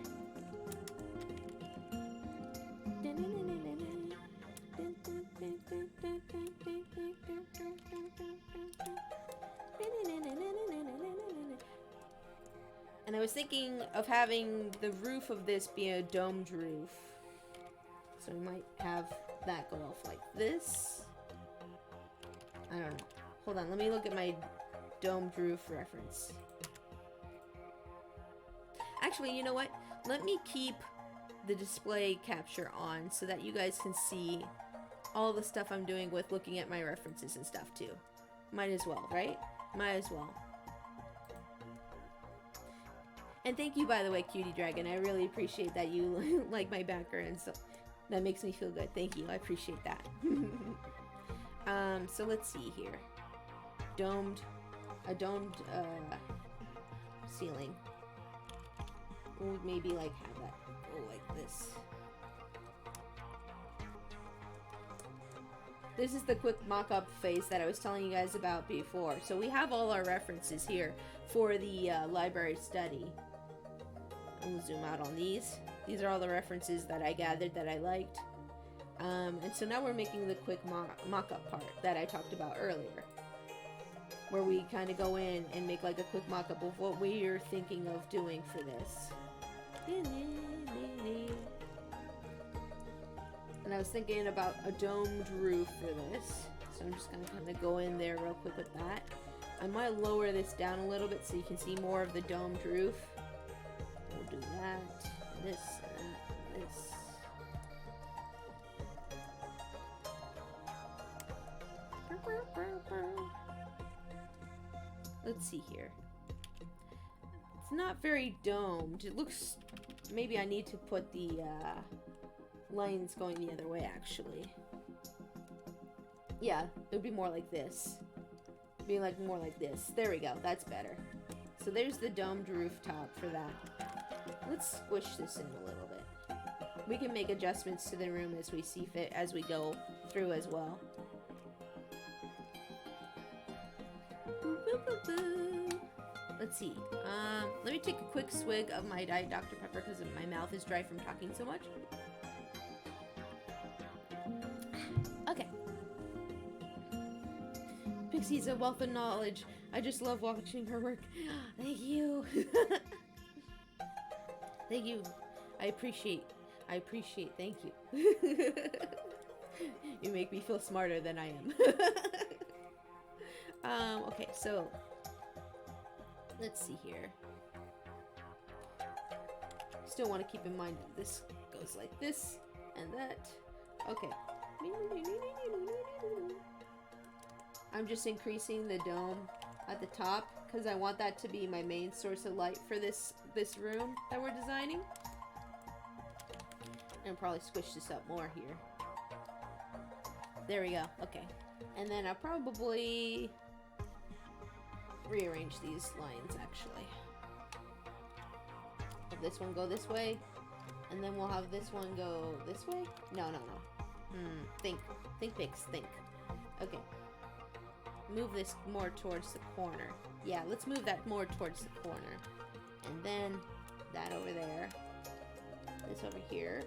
And I was thinking of having the roof of this be a domed roof. So we might have that go off like this. I don't know. Hold on, let me look at my domed roof reference. Actually, you know what? Let me keep the display capture on so that you guys can see all the stuff I'm doing with looking at my references and stuff too. Might as well, right? Might as well. And thank you, by the way, Cutie Dragon. I really appreciate that you like my background. So that makes me feel good. Thank you. I appreciate that. So let's see here. A domed ceiling. We'll maybe like have that go like this. This is the quick mock-up phase that I was telling you guys about before. So we have all our references here for the library study. We'll zoom out on these. These are all the references that I gathered that I liked. And so now we're making the quick mock-up part that I talked about earlier, where we kind of go in and make like a quick mock-up of what we're thinking of doing for this. And I was thinking about a domed roof for this, so I'm just gonna kind of go in there real quick with that. I might lower this down a little bit so you can see more of the domed roof. We'll do that, this, and this. Let's see here. It's not very domed. It looks... Maybe I need to put the lines going the other way, actually. Yeah, it would be more like this. Be like more like this. There we go. That's better. So there's the domed rooftop for that. Let's squish this in a little bit. We can make adjustments to the room as we see fit as we go through as well. Let's see. Let me take a quick swig of my Diet Dr. Pepper because my mouth is dry from talking so much. Okay. Pixie's a wealth of knowledge. I just love watching her work. Thank you. Thank you. I appreciate. Thank you. You make me feel smarter than I am. Okay, so let's see here. Still want to keep in mind that this goes like this and that. Okay. I'm just increasing the dome at the top because I want that to be my main source of light for this room that we're designing. And probably squish this up more here. There we go. Okay. And then I'll probably rearrange these lines, actually. Have this one go this way, and then we'll have this one go this way? No. Think, Pix, think. Okay. Move this more towards the corner. Yeah, let's move that more towards the corner. And then that over there. This over here.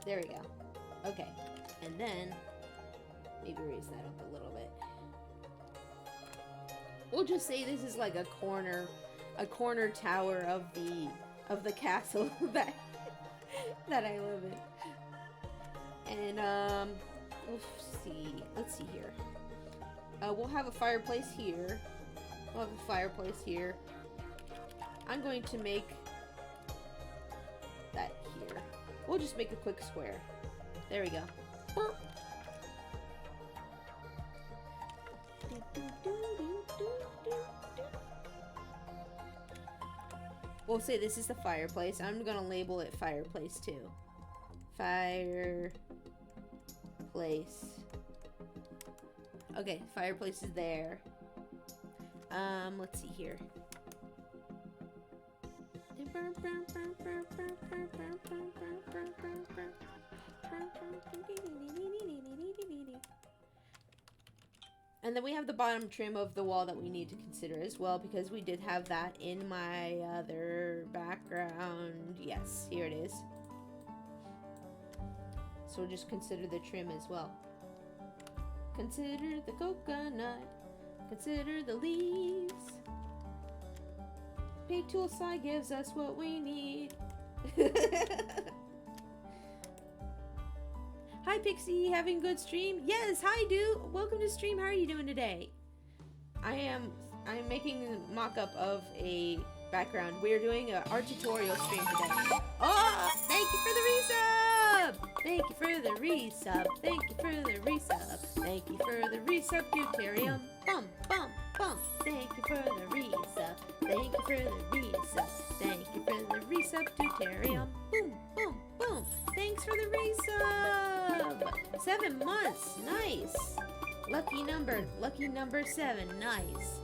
There we go. Okay. And then maybe raise that up a little bit. We'll just say this is like a corner tower of the castle that I live in. And let's see here. We'll have a fireplace here. I'm going to make that here. We'll just make a quick square. There we go. We'll say this is the fireplace. I'm gonna label it fireplace too. Fireplace. Okay, fireplace is there. Let's see here. And then we have the bottom trim of the wall that we need to consider as well, because we did have that in my other background. Yes, here it is. So just consider the trim as well. Consider the coconut. Consider the leaves. Paint tool side gives us what we need. Hi Pixie, having a good stream? Yes, hi dude. Welcome to stream. How are you doing today? I'm making a mock-up of a background. We're doing an art tutorial stream today. Oh, thank you for the resub! Thank you for the resub. Thank you for the resub. Thank you for the resub, Deuterium. Bum, bum, bum. Thank you for the resub. Thank you for the resub. Thank you for the resub, Deuterium. Boom, boom, boom. Thanks for the resub. 7 months. Nice. Lucky number 7. Nice.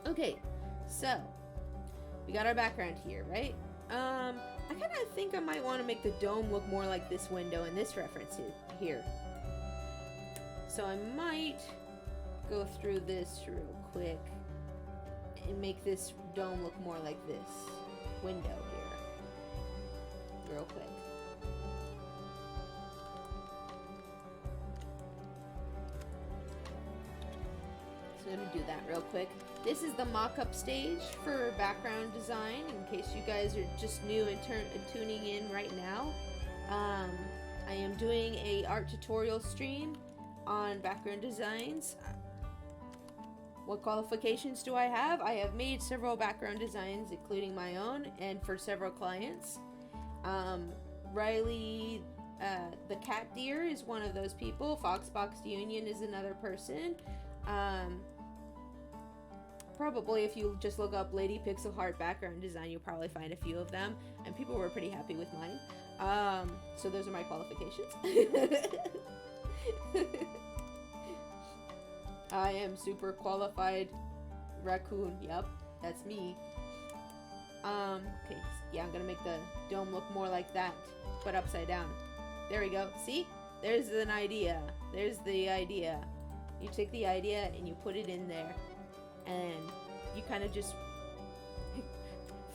Okay, so we got our background here, right? I kind of think I might want to make the dome look more like this window in this reference here. So I might go through this real quick and make this dome look more like this window here. Real quick. So I'm going to do that real quick. This is the mock-up stage for background design, in case you guys are just new and tuning in right now. I am doing a art tutorial stream on background designs. What qualifications do I have? I have made several background designs, including my own, and for several clients. Riley, the cat deer, is one of those people. Foxbox Union is another person. Probably if you just look up Lady Pixel Heart background design, you'll probably find a few of them, and people were pretty happy with mine. So those are my qualifications. I am super qualified raccoon. Yep, that's me. Okay, yeah, I'm gonna make the dome look more like that, but upside down. There we go. See? There's an idea. There's the idea. You take the idea and you put it in there, and you kind of just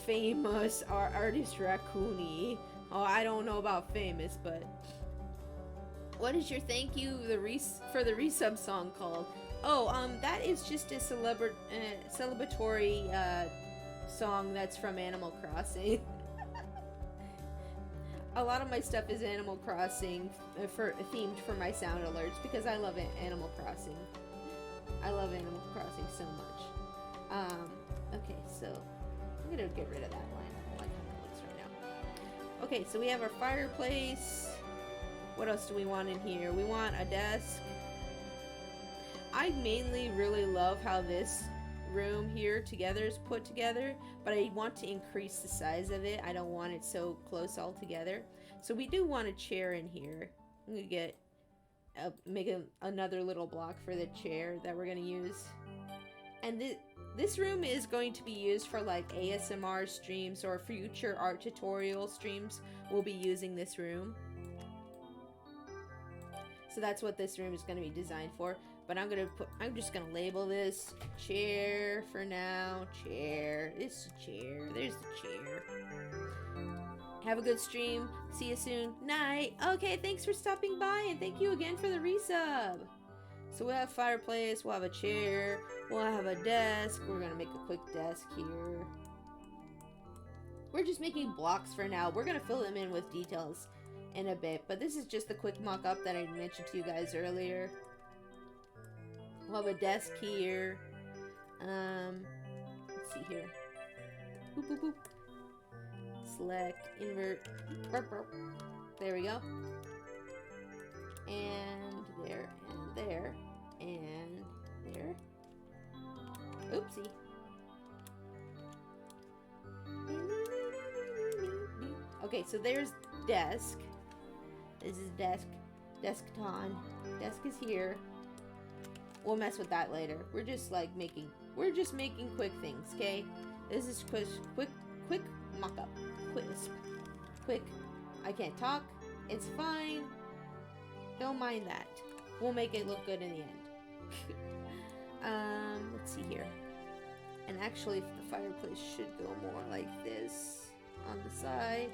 famous artist raccoony. Oh, I don't know about famous, but what is your thank you for the resub song called? Oh, that is just a celebratory song that's from Animal Crossing. A lot of my stuff is Animal Crossing themed for my sound alerts because I love Animal Crossing. I love Animal Crossing so much. Okay, so I'm gonna get rid of that line. I don't like how it looks right now. Okay, so we have our fireplace. What else do we want in here? We want a desk. I mainly really love how this room here together is put together, but I want to increase the size of it. I don't want it so close all together. So we do want a chair in here. I'm gonna get another little block for the chair that we're gonna use. And this room is going to be used for like ASMR streams or future art tutorial streams. We'll be using this room. So that's what this room is going to be designed for. But I'm just gonna label this chair for now. Chair. This chair. There's the chair. Have a good stream. See you soon. Night. Okay, thanks for stopping by, and thank you again for the resub. So we'll have fireplace, we'll have a chair, we'll have a desk. We're gonna make a quick desk here. We're just making blocks for now. We're gonna fill them in with details in a bit, but this is just the quick mock-up that I mentioned to you guys earlier. We'll have a desk here. Let's see here. Boop, boop, boop. Select, invert, burp, burp. There we go. And there, and there, and there. Oopsie. Okay, so there's desk. This is desk. Desk-ton. Desk is here. We'll mess with that later. We're just making quick things, okay? This is quick mock-up. Quick. I can't talk. It's fine. Don't mind that. We'll make it look good in the end. Let's see here. And actually, the fireplace should go more like this on the side.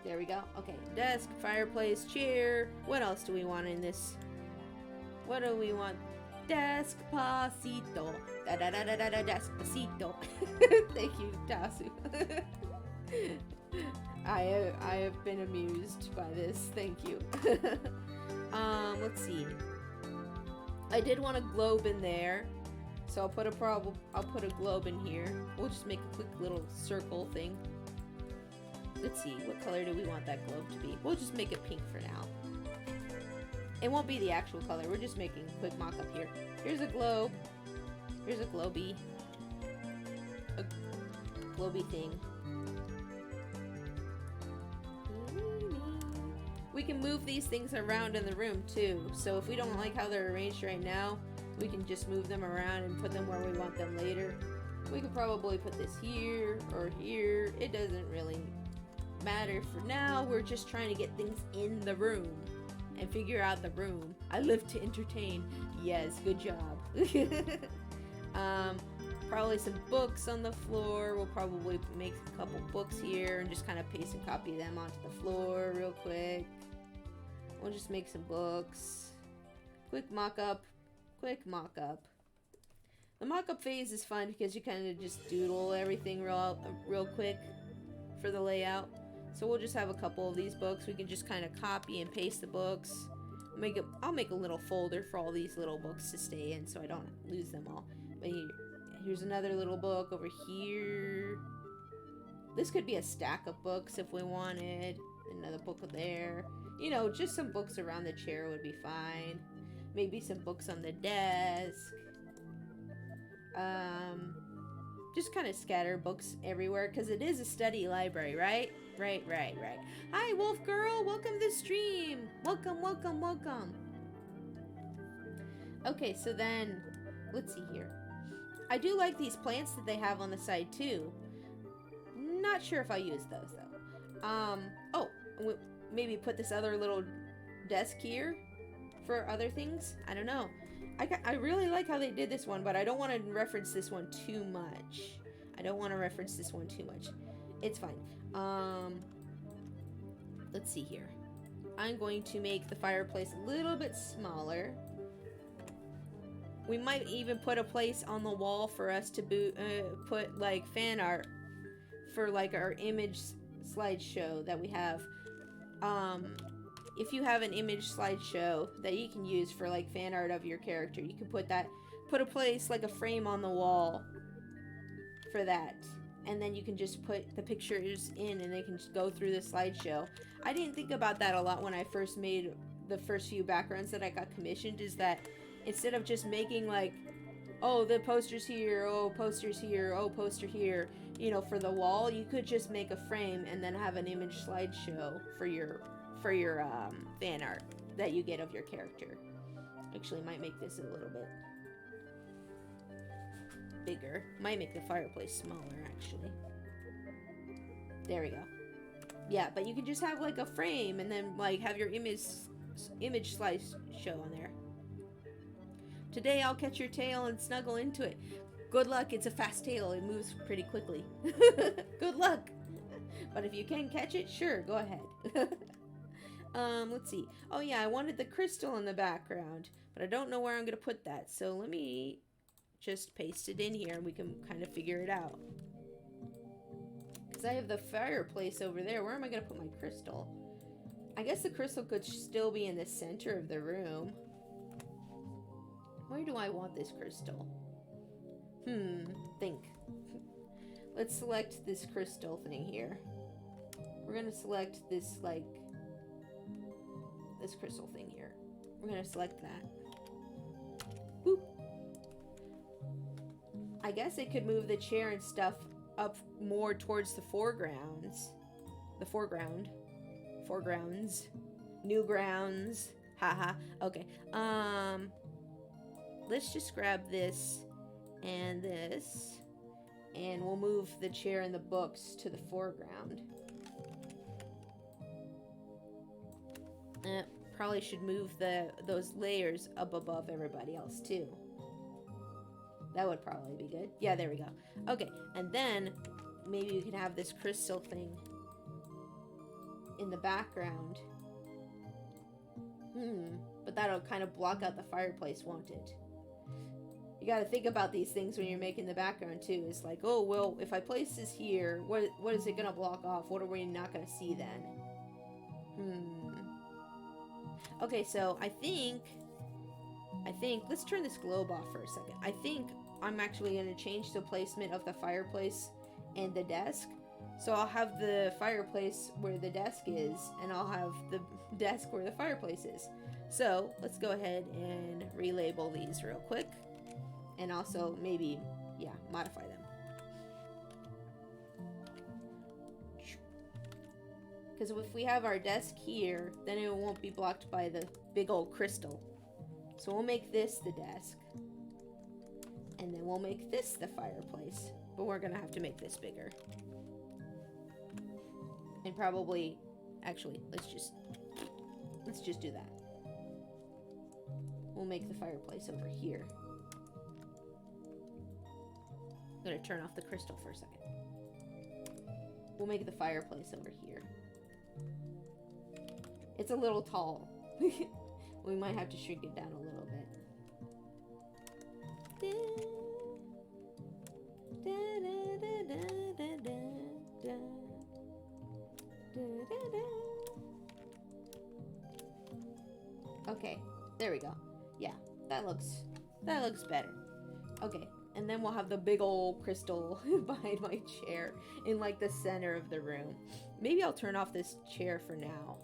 There we go. Okay, desk, fireplace, chair. What else do we want in this? What do we want? Despacito. Da da da da da da despacito. Thank you, Tasu. I have been amused by this. Thank you. Let's see. I did want a globe in there, So I'll put a globe in here. We'll just make a quick little circle thing. Let's see, what color do we want that globe to be? We'll just make it pink for now. It won't be the actual color. We're just making a quick mock-up here. Here's a globe. Here's a globy. A globy thing. We can move these things around in the room too. So if we don't like how they're arranged right now, we can just move them around and put them where we want them later. We could probably put this here or here. It doesn't really matter for now. We're just trying to get things in the room and figure out the room. I live to entertain. Yes, good job. Probably some books on the floor. We'll probably make a couple books here and just kind of paste and copy them onto the floor real quick. We'll just make some books. Quick mock-up. Quick mock-up. The mock-up phase is fun because you kind of just doodle everything real quick for the layout. So we'll just have a couple of these books. We can just kind of copy and paste the books. I'll make a little folder for all these little books to stay in so I don't lose them all. But here's another little book over here. This could be a stack of books if we wanted. Another book there. You know, just some books around the chair would be fine. Maybe some books on the desk. Just kind of scatter books everywhere because it is a study library, right? Right. Hi, Wolf Girl. Welcome to the stream. Welcome. Okay, so then, let's see here. I do like these plants that they have on the side, too. Not sure if I use those, though. Maybe put this other little desk here for other things. I don't know. I really like how they did this one, but I don't want to reference this one too much. It's fine. Let's see here. I'm going to make the fireplace a little bit smaller. We might even put a place on the wall for us to put like fan art for like our image slideshow that we have. If you have an image slideshow that you can use for like fan art of your character, you can put a place like a frame on the wall for that. And then you can just put the pictures in and they can just go through the slideshow. I didn't think about that a lot when I first made the first few backgrounds that I got commissioned, is that instead of just making like, oh, the poster's here, oh, poster's here, oh, poster here, you know, for the wall, you could just make a frame and then have an image slideshow for your fan art that you get of your character. Actually, might make this a little bit bigger. Might make the fireplace smaller, actually. There we go. Yeah, but you can just have like a frame and then like have your image slideshow on there. Today I'll catch your tail and snuggle into it. Good luck, it's a fast tail. It moves pretty quickly. Good luck. But if you can catch it, sure, go ahead. Let's see. Oh yeah, I wanted the crystal in the background, but I don't know where I'm gonna put that. So let me just paste it in here and we can kind of figure it out. Because I have the fireplace over there. Where am I gonna put my crystal? I guess the crystal could still be in the center of the room. Where do I want this crystal? Think. Let's select this crystal thing here. We're gonna select this, like, this crystal thing here. We're gonna select that. Boop. I guess it could move the chair and stuff up more towards the foregrounds. The foreground. Foregrounds. New grounds. Haha. Okay. Let's just grab this and this. And we'll move the chair and the books to the foreground. Probably should move those layers up above everybody else too. That would probably be good. Yeah, there we go. Okay, and then maybe you can have this crystal thing in the background. But that'll kind of block out the fireplace, won't it? You gotta think about these things when you're making the background too. It's like, oh, well, if I place this here, what is it gonna block off? What are we not gonna see then? Okay, so I think, let's turn this globe off for a second. I think I'm actually going to change the placement of the fireplace and the desk. So I'll have the fireplace where the desk is, and I'll have the desk where the fireplace is. So let's go ahead and relabel these real quick. And also maybe, yeah, modify them. Because if we have our desk here, then it won't be blocked by the big old crystal. So we'll make this the desk. And then we'll make this the fireplace. But we're going to have to make this bigger. And probably, actually, let's just do that. We'll make the fireplace over here. I'm going to turn off the crystal for a second. We'll make the fireplace over here. It's a little tall. We might have to shrink it down a little bit. Okay, there we go. Yeah, that looks better. Okay, and then we'll have the big old crystal behind my chair in like the center of the room. Maybe I'll turn off this chair for now.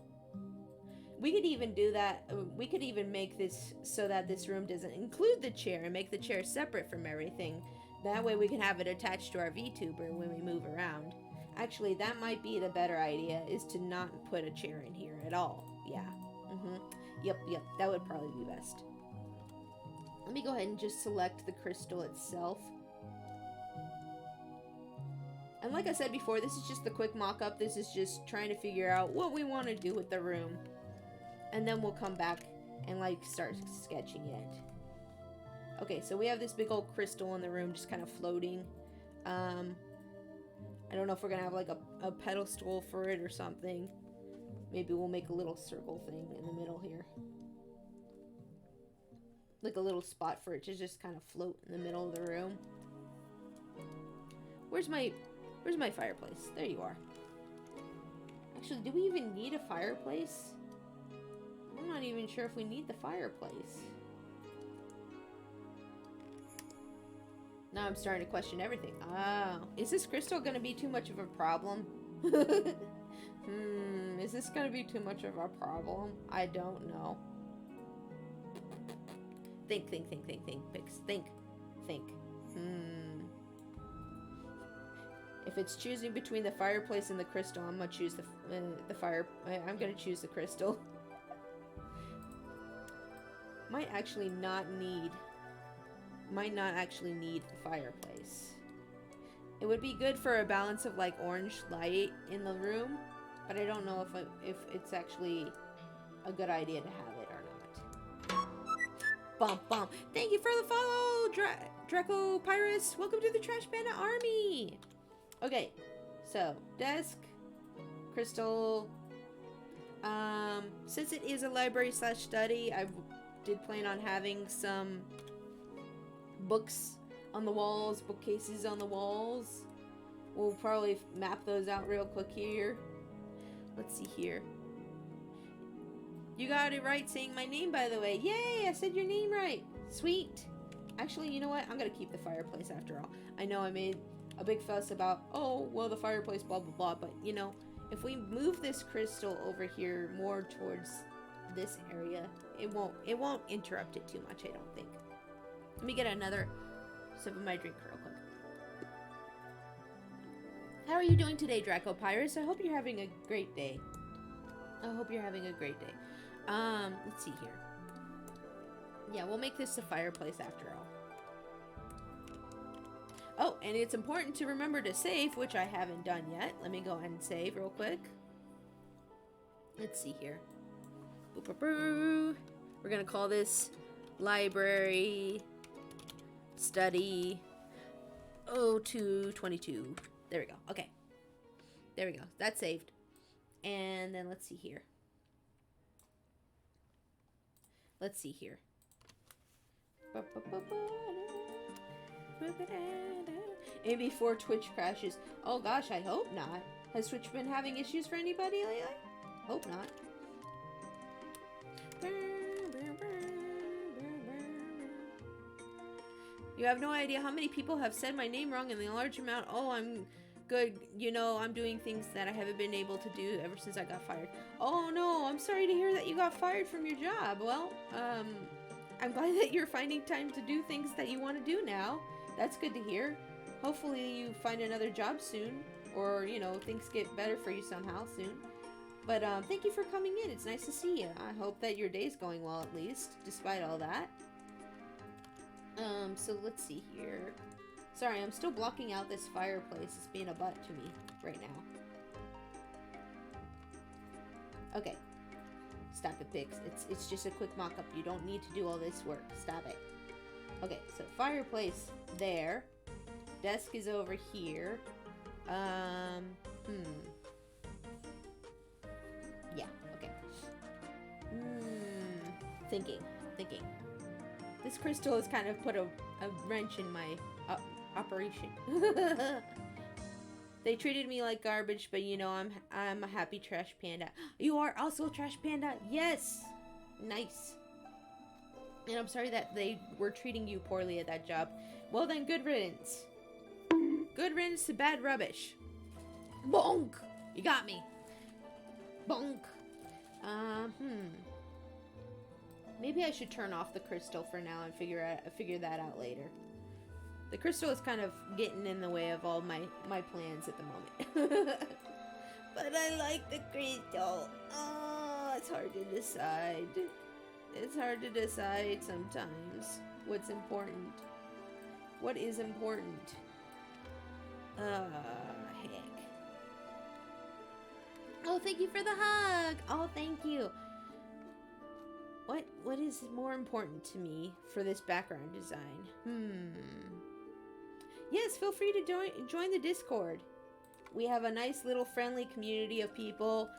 We could even do that. We could even make this so that this room doesn't include the chair and make the chair separate from everything. That way we can have it attached to our VTuber when we move around. Actually, that might be the better idea, is to not put a chair in here at all. Yeah. Yep, that would probably be best. Let me go ahead and just select the crystal itself. And like I said before, this is just the quick mock-up. This is just trying to figure out what we want to do with the room. And then we'll come back and like start sketching it. Okay, so we have this big old crystal in the room just kind of floating. I don't know if we're gonna have like a pedestal for it or something. Maybe we'll make a little circle thing in the middle here. Like a little spot for it to just kind of float in the middle of the room. Where's my fireplace? There you are. Actually, do we even need a fireplace? I'm not even sure if we need the fireplace. Now I'm starting to question everything. Oh, is this crystal gonna be too much of a problem? Is this gonna be too much of a problem? I don't know. Think, Pix. Think. If it's choosing between the fireplace and the crystal, I'm gonna choose I'm gonna choose the crystal. Might not actually need the fireplace. It would be good for a balance of like orange light in the room, but I don't know if it's actually a good idea to have it or not. Bum. Thank you for the follow, Draco Pyrus. Welcome to the Trash Panda Army. Okay, so desk, crystal. Since it is a library/study, I did plan on having some books on the walls, bookcases on the walls. We'll probably map those out real quick here. Let's see here. You got it right saying my name, by the way. Yay, I said your name right. Sweet. Actually, you know what? I'm gonna keep the fireplace after all. I know I made a big fuss about, oh, well, the fireplace, blah, blah, blah. But, you know, if we move this crystal over here more towards this area, it won't interrupt it too much, I don't think. Let me get another sip of my drink real quick. How are you doing today, Draco Pyrus? I hope you're having a great day. Let's see here. Yeah, we'll make this a fireplace after all. Oh, and it's important to remember to save, which I haven't done yet. Let me go ahead and save real quick. Let's see here. We're gonna call this library study 0222. There we go. Okay. There we go. That's saved. And then let's see here. And before Twitch crashes. Oh gosh, I hope not. Has Twitch been having issues for anybody lately? Hope not. You have no idea how many people have said my name wrong in the large amount. Oh, I'm good. You know, I'm doing things that I haven't been able to do ever since I got fired. Oh no, I'm sorry to hear that you got fired from your job. Well, I'm glad that you're finding time to do things that you want to do now. That's good to hear. Hopefully you find another job soon, or, you know, things get better for you somehow soon. But thank you for coming in. It's nice to see you. I hope that your day's going well at least, despite all that. So let's see here. Sorry, I'm still blocking out this fireplace. It's being a butt to me right now. Okay. Stop it, Pix. It's just a quick mock-up. You don't need to do all this work. Stop it. Okay, so fireplace there. Desk is over here. Yeah, okay. Thinking. This crystal has kind of put a wrench in my operation. They treated me like garbage, but you know, I'm a happy trash panda. You are also a trash panda? Yes! Nice. And I'm sorry that they were treating you poorly at that job. Well then, good riddance. Good riddance to bad rubbish. Bonk! You got me. Bonk. Maybe I should turn off the crystal for now and figure that out later. The crystal is kind of getting in the way of all my plans at the moment. But I like the crystal. Oh, it's hard to decide. It's hard to decide sometimes what's important. What is important? Heck. Oh, thank you for the hug. Oh, thank you. What is more important to me for this background design? Yes, feel free to join the Discord. We have a nice little friendly community of people,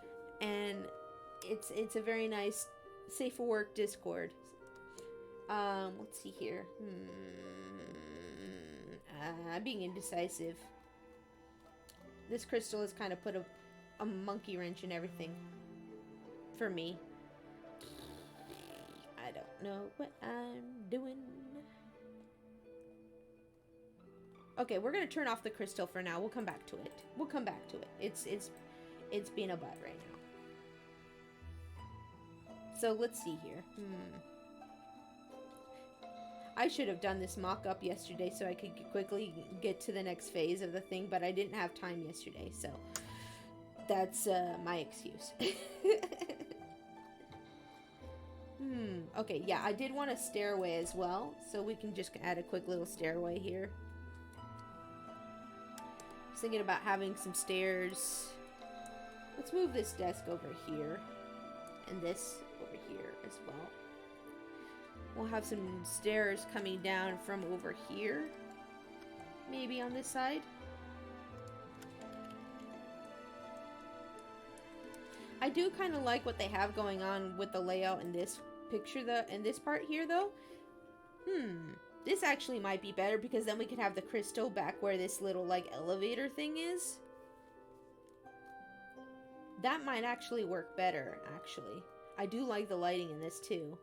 and it's a very nice, safe for work Discord. Let's see here. I'm being indecisive. This crystal has kind of put a monkey wrench in everything for me. I don't know what I'm doing. Okay, we're gonna turn off the crystal for now. We'll come back to it. It's being a butt right now. So let's see here. I should have done this mock-up yesterday so I could quickly get to the next phase of the thing, but I didn't have time yesterday, so that's my excuse. Okay, yeah, I did want a stairway as well, so we can just add a quick little stairway here. I was thinking about having some stairs. Let's move this desk over here, and this over here as well. We'll have some stairs coming down from over here, maybe on this side. I do kind of like what they have going on with the layout in this picture, in this part here, though. This actually might be better, because then we can have the crystal back where this little, like, elevator thing is. That might actually work better, actually. I do like the lighting in this, too.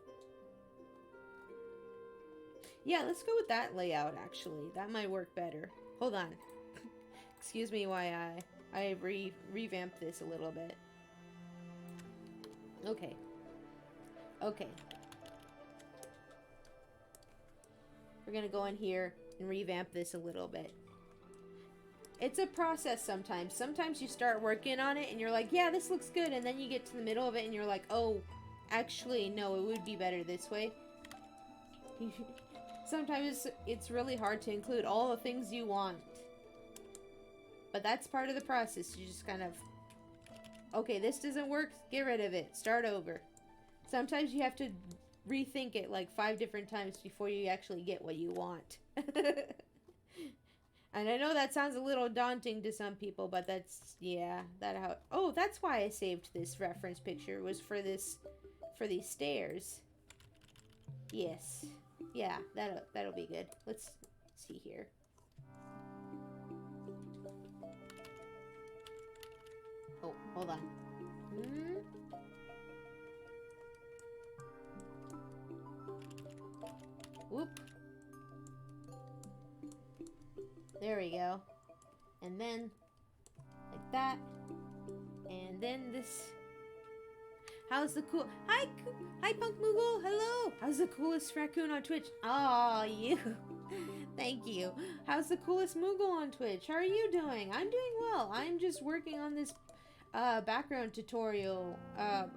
Yeah, let's go with that layout, actually. That might work better. Hold on. Excuse me while I revamp this a little bit. Okay. We're gonna go in here and revamp this a little bit. It's a process sometimes. Sometimes you start working on it and you're like, yeah, this looks good. And then you get to the middle of it and you're like, oh, actually, no, it would be better this way. Sometimes it's really hard to include all the things you want. But that's part of the process. You just kind of, okay, this doesn't work, get rid of it, start over. Sometimes you have to rethink it like 5 different times before you actually get what you want. And I know that sounds a little daunting to some people, but that's, yeah, oh, that's why I saved this reference picture, was for these stairs. Yes. Yeah, that'll be good. Let's see here. Oh, hold on. Whoop. There we go. And then, like that. And then this. How's the cool... Hi, Punk Moogle. Hello. How's the coolest raccoon on Twitch? Oh, you. Thank you. How's the coolest Moogle on Twitch? How are you doing? I'm doing well. I'm just working on this background tutorial,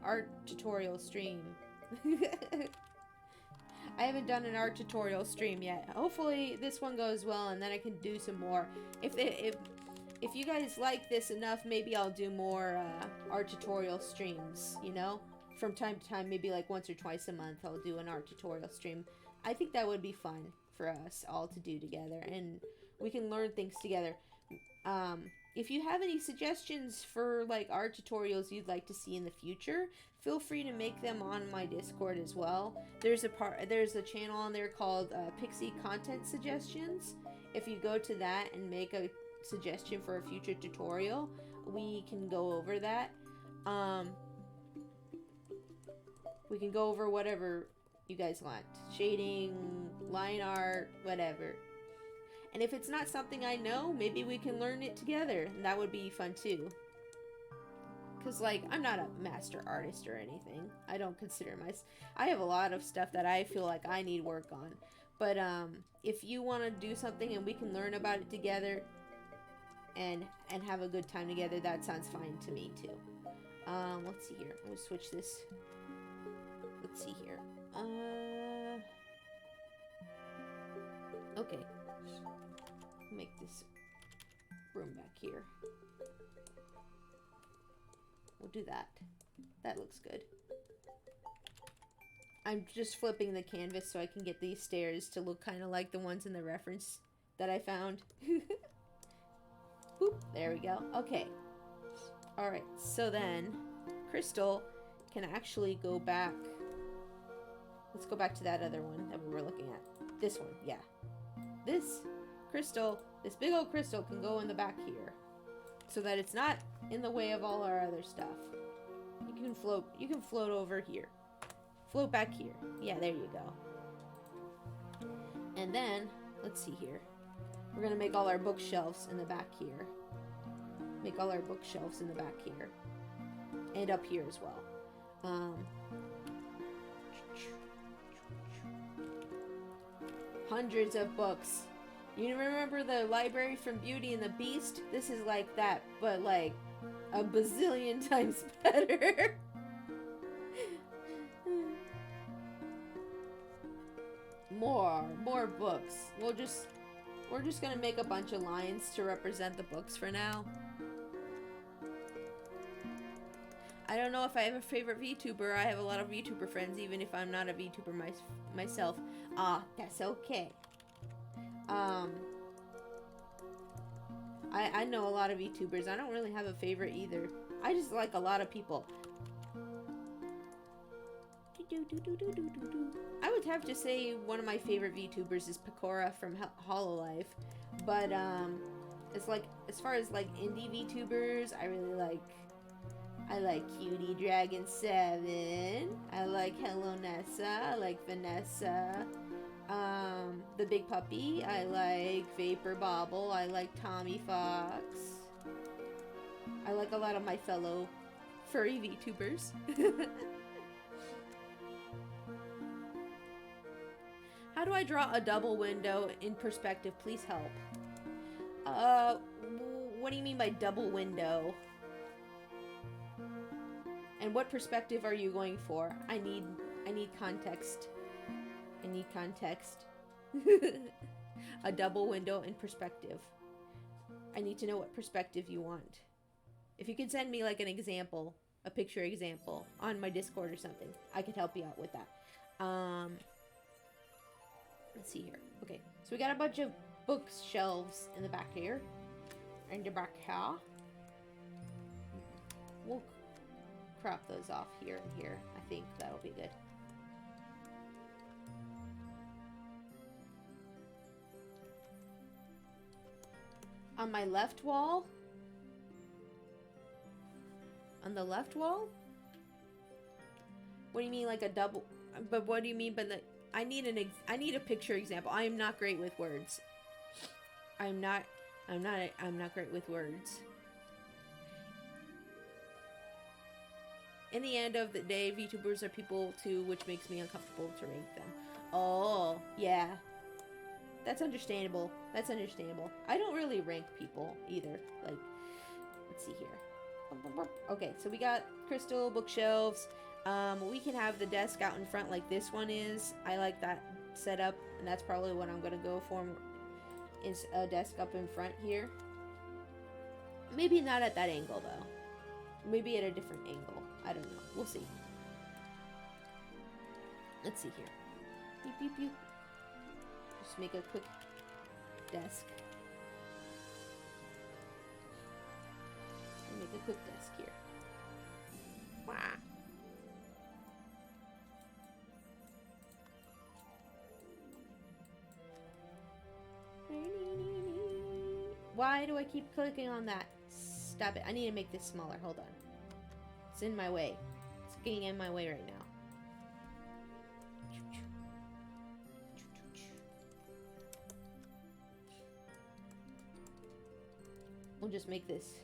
art tutorial stream. I haven't done an art tutorial stream yet. Hopefully this one goes well, and then I can do some more. If you guys like this enough, maybe I'll do more art tutorial streams, you know? From time to time, maybe like once or twice a month, I'll do an art tutorial stream. I think that would be fun for us all to do together, and we can learn things together. If you have any suggestions for like art tutorials you'd like to see in the future, feel free to make them on my Discord as well. There's a channel on there called Pixie Content Suggestions. If you go to that and make a suggestion for a future tutorial, we can go over that. We can go over whatever you guys want. Shading, line art, whatever. And if it's not something I know, maybe we can learn it together. And that would be fun too. Because, like, I'm not a master artist or anything. I don't consider myself... I have a lot of stuff that I feel like I need work on. But, if you want to do something and we can learn about it together and have a good time together, that sounds fine to me too. Let's see here. I'm going to switch this. Let's see here. Okay. Make this room back here. We'll do that. That looks good. I'm just flipping the canvas so I can get these stairs to look kind of like the ones in the reference that I found. Boop, there we go. Okay. Alright, so then Crystal can actually go back. Let's go back to that other one that we were looking at. This one, yeah. This crystal, this big old crystal can go in the back here. So that it's not in the way of all our other stuff. You can float over here. Float back here. Yeah, there you go. And then, let's see here. We're gonna make all our bookshelves in the back here. Make all our bookshelves in the back here. And up here as well. Hundreds of books. You remember the library from Beauty and the Beast? This is like that, but like a bazillion times better. More books. We're just gonna make a bunch of lines to represent the books for now. I don't know if I have a favorite VTuber. I have a lot of VTuber friends, even if I'm not a VTuber myself. That's okay. I know a lot of VTubers. I don't really have a favorite either. I just like a lot of people. I would have to say one of my favorite VTubers is Pecora from Hololive. But, it's like, as far as like indie VTubers, I like Cutie Dragon 7. I like Hello Nessa. I like Vanessa. The Big Puppy. I like Vapor Bobble. I like Tommy Fox. I like a lot of my fellow furry VTubers. How do I draw a double window in perspective? Please help. What do you mean by double window? And what perspective are you going for? I need context. I need context. A double window in perspective. I need to know what perspective you want. If you could send me like an example, a picture example on my Discord or something, I could help you out with that. Let's see here. Okay, so we got a bunch of bookshelves in the back here. In the back here. We'll crop those off here and here. I think that'll be good. On my left wall? On the left wall? What do you mean like a double? But what do you mean by the... I need a picture example. I am not great with words. I'm not great with words. In the end of the day, VTubers are people too, which makes me uncomfortable to rank them. Oh, yeah. That's understandable. That's understandable. I don't really rank people either. Like, let's see here. Okay, so we got crystal bookshelves. We can have the desk out in front like this one is. I like that setup, and that's probably what I'm gonna go for. Is a desk up in front here. Maybe not at that angle though. Maybe at a different angle. I don't know. We'll see. Let's see here. Beep, beep, beep. Just make a quick desk. And make a quick desk here. Wah. Why do I keep clicking on that? Stop it. I need to make this smaller. Hold on. It's in my way. It's getting in my way right now. We'll just make this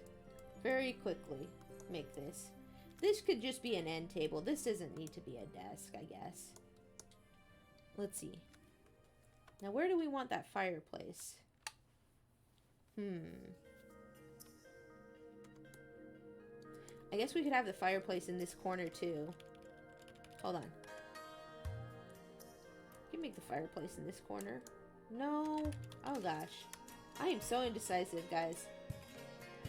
very quickly. Make this. This could just be an end table. This doesn't need to be a desk, I guess. Let's see. Now, where do we want that fireplace? I guess we could have the fireplace in this corner, too. Hold on. You can make the fireplace in this corner. No. Oh, gosh. I am so indecisive, guys.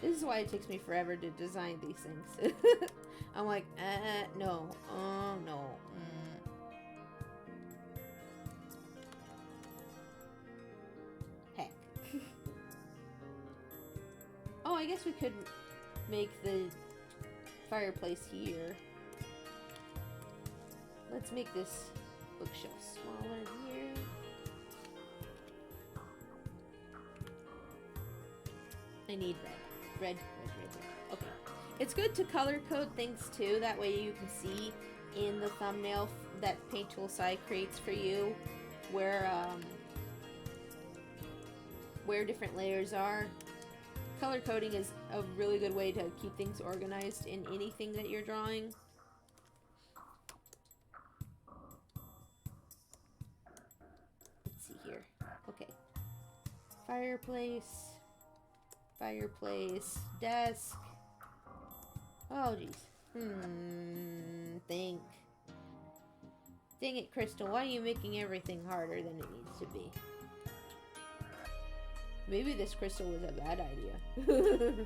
This is why it takes me forever to design these things. I'm like, no. No. Heck. Oh, I guess we could make the fireplace here. Let's make this bookshelf smaller here. I need red. Red. Okay. It's good to color code things too. That way you can see in the thumbnail that Paint Tool Sci creates for you where different layers are. Color coding is a really good way to keep things organized in anything that you're drawing. Let's see here. Okay. Fireplace. Fireplace. Desk. Oh, jeez. Think. Dang it, Crystal. Why are you making everything harder than it needs to be? Maybe this crystal was a bad idea.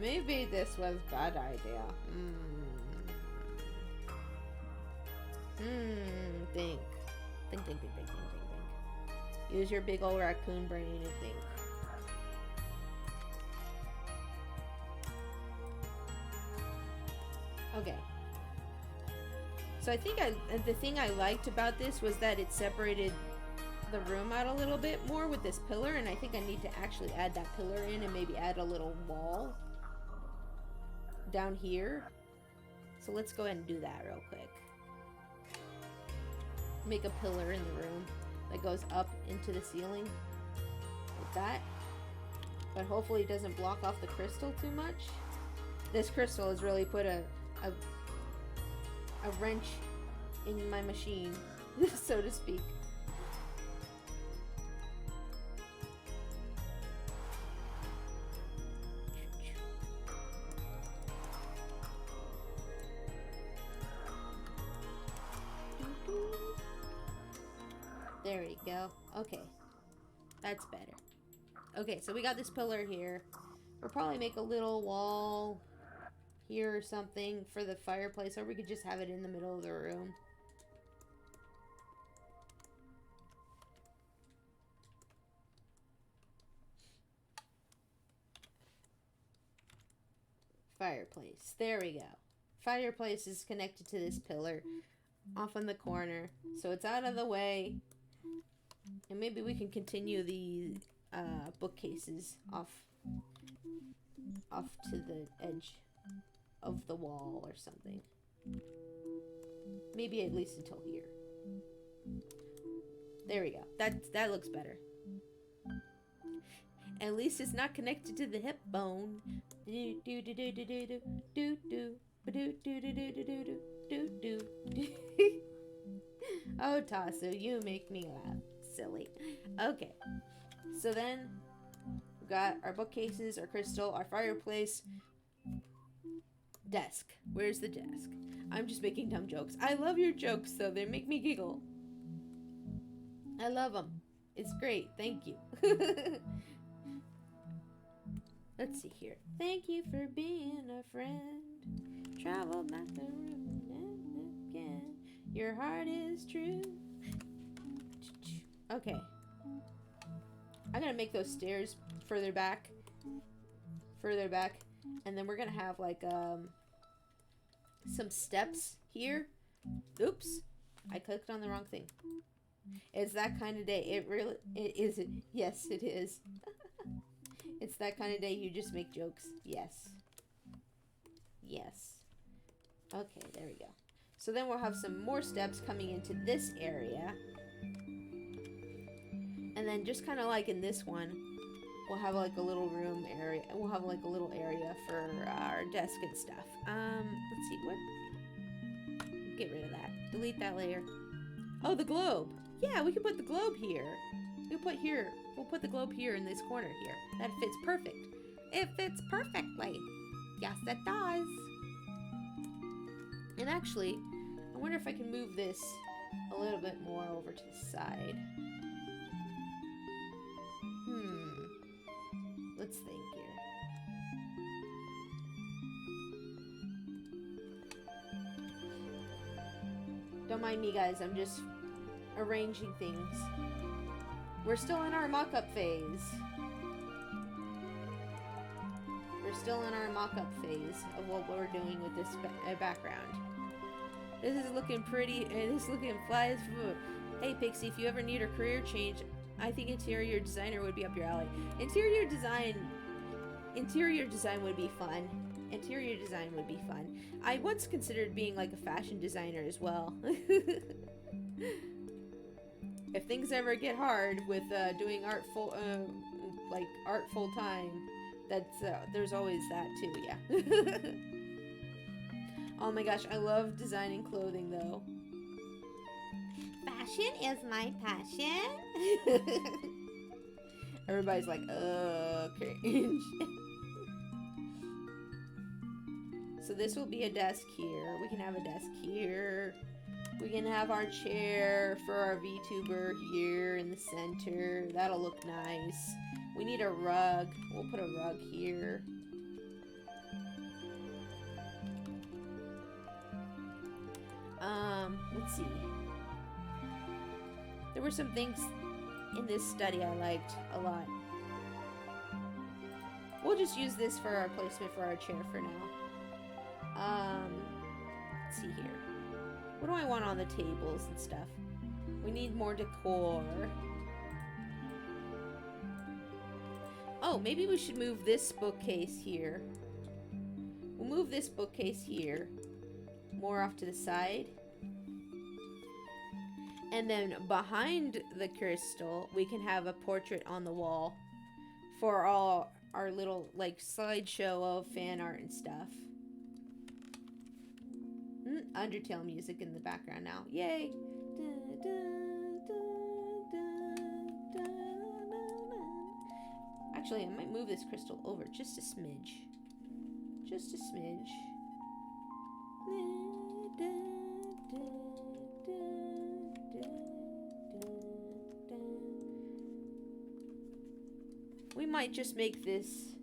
Maybe this was a bad idea. Think. Think. Use your big old raccoon brain and think. Okay. So I think the thing I liked about this was that it separated the room out a little bit more with this pillar, and I think I need to actually add that pillar in and maybe add a little wall down here. So let's go ahead and do that real quick. Make a pillar in the room that goes up into the ceiling like that, but hopefully it doesn't block off the crystal too much. This crystal has really put a wrench in my machine, so to speak. There we go. Okay. That's better. Okay, so we got this pillar here. We'll probably make a little wall here or something for the fireplace, or we could just have it in the middle of the room. Fireplace. There we go. Fireplace is connected to this pillar off in the corner, so it's out of the way. And maybe we can continue the bookcases off to the edge of the wall or something. Maybe at least until here. There we go. That looks better. At least it's not connected to the hip bone. Do do do do do do do do do do do do do do do do. Oh, Tasso, you make me laugh. Silly. Okay. So then we've got our bookcases, our crystal, our fireplace, desk. Where's the desk? I'm just making dumb jokes. I love your jokes, though. They make me giggle. I love them. It's great. Thank you. Let's see here. Thank you for being a friend. Travel not the room again. Your heart is true. Okay. I'm gonna make those stairs further back. And then we're gonna have like some steps here. Oops. I clicked on the wrong thing. It's that kind of day. It isn't. Yes, it is. It's that kind of day you just make jokes. Yes. Yes. Okay, there we go. So then we'll have some more steps coming into this area. And then just kind of like in this one, we'll have like a little room area. We'll have like a little area for our desk and stuff. Let's see, what? Get rid of that. Delete that layer. Oh, the globe. Yeah, we can put the globe here. We'll put the globe here in this corner here. That fits perfect. It fits perfectly. Yes, it does. And actually, I wonder if I can move this a little bit more over to the side. Let's think here. Don't mind me, guys. I'm just arranging things. We're still in our mock-up phase. We're still in our mock-up phase of what we're doing with this background. This is looking pretty, and this is looking fly as food. Hey, Pixie, if you ever need a career change, I think interior designer would be up your alley. Interior design would be fun. Interior design would be fun. I once considered being like a fashion designer as well. If things ever get hard with doing art full time, that's there's always that too. Yeah. Oh my gosh, I love designing clothing though. Fashion is my passion. Everybody's like, cringe. So this will be a desk here. We can have a desk here. We can have our chair for our VTuber here in the center. That'll look nice. We need a rug. We'll put a rug here. Let's see. There were some things in this study I liked a lot. We'll just use this for our placement for our chair for now. Let's see here. What do I want on the tables and stuff? We need more decor. Oh, maybe we should move this bookcase here. We'll move this bookcase here. More off to the side. And then behind the crystal, we can have a portrait on the wall for all our little, like, slideshow of fan art and stuff. Undertale music in the background now. Yay! Actually, I might move this crystal over just a smidge. Just a smidge. We might just make this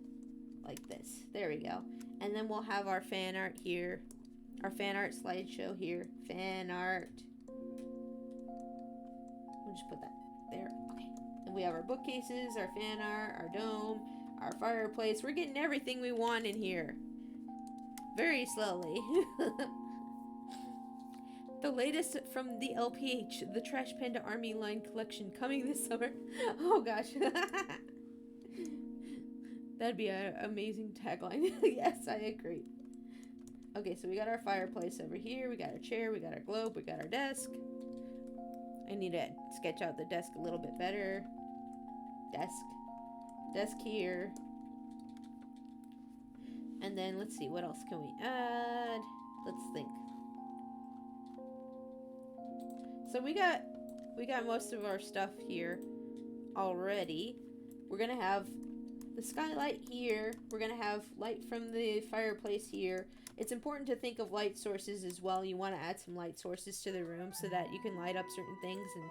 like this. There we go. And then we'll have our fan art here. Our fan art slideshow here. Fan art. We'll just put that there. Okay. And we have our bookcases, our fan art, our dome, our fireplace. We're getting everything we want in here. Very slowly. The latest from the LPH, the Trash Panda Army Line collection, coming this summer. Oh gosh. That'd be an amazing tagline. Yes, I agree. Okay, so we got our fireplace over here. We got our chair. We got our globe. We got our desk. I need to sketch out the desk a little bit better. Desk. desk here. And then let's see, what else can we add? Let's think. So we got most of our stuff here already. We're gonna have the skylight here. We're gonna have light from the fireplace here. It's important to think of light sources as well. You want to add some light sources to the room so that you can light up certain things and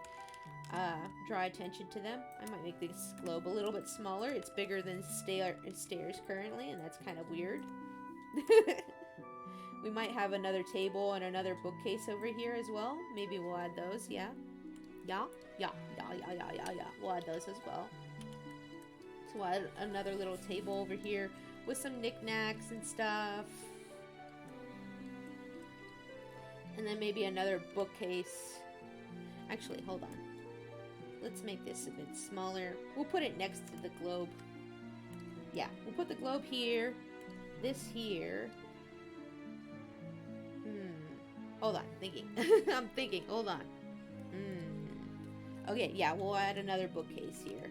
draw attention to them. I might make this globe a little bit smaller. It's bigger than stairs currently, and that's kind of weird. We might have another table and another bookcase over here as well. Maybe we'll add those, yeah. Yeah. We'll add those as well. So we'll add another little table over here with some knickknacks and stuff. And then maybe another bookcase. Actually, hold on. Let's make this a bit smaller. We'll put it next to the globe. Yeah, we'll put the globe here. This here. Hold on, thinking. I'm thinking, hold on. Okay, yeah, we'll add another bookcase here.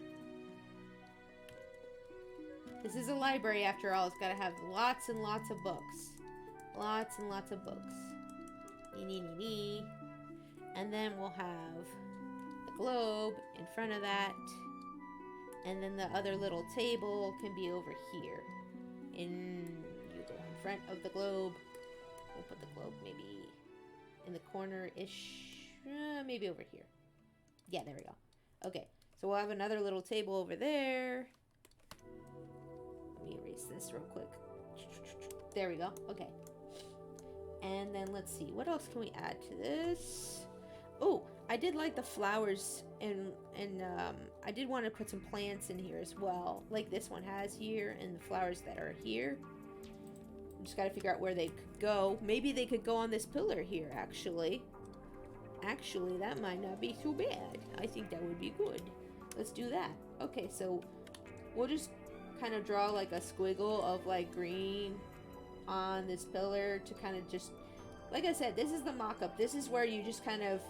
This is a library after all. It's gotta have lots and lots of books. Lots and lots of books. And then we'll have the globe in front of that. And then the other little table can be over here. You go in front of the globe. We'll put the globe maybe in the corner-ish. Maybe over here. Yeah, there we go. Okay, so we'll have another little table over there. Let me erase this real quick. There we go. Okay. And then let's see, what else can we add to this? Oh, I did like the flowers, and I did want to put some plants in here as well, like this one has here, and the flowers that are here. Just gotta figure out where they could go. Maybe they could go on this pillar here, actually. Actually, that might not be too bad. I think that would be good. Let's do that. Okay, so we'll just kind of draw like a squiggle of like green on this pillar to kind of just, like I said, this is the mock-up. This is where you just kind of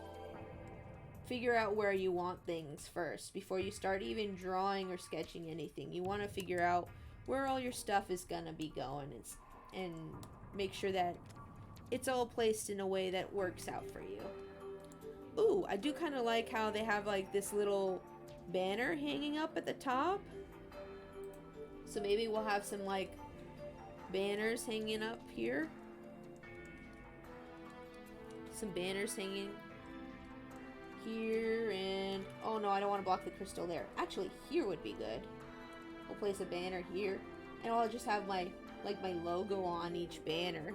figure out where you want things first before you start even drawing or sketching anything. You want to figure out where all your stuff is gonna be going and make sure that it's all placed in a way that works out for you. Ooh, I do kind of like how they have like this little banner hanging up at the top. So maybe we'll have some like banners hanging up here. Some banners hanging here, and oh no, I don't want to block the crystal there. Actually, here would be good. We'll place a banner here, and I'll just have my logo on each banner.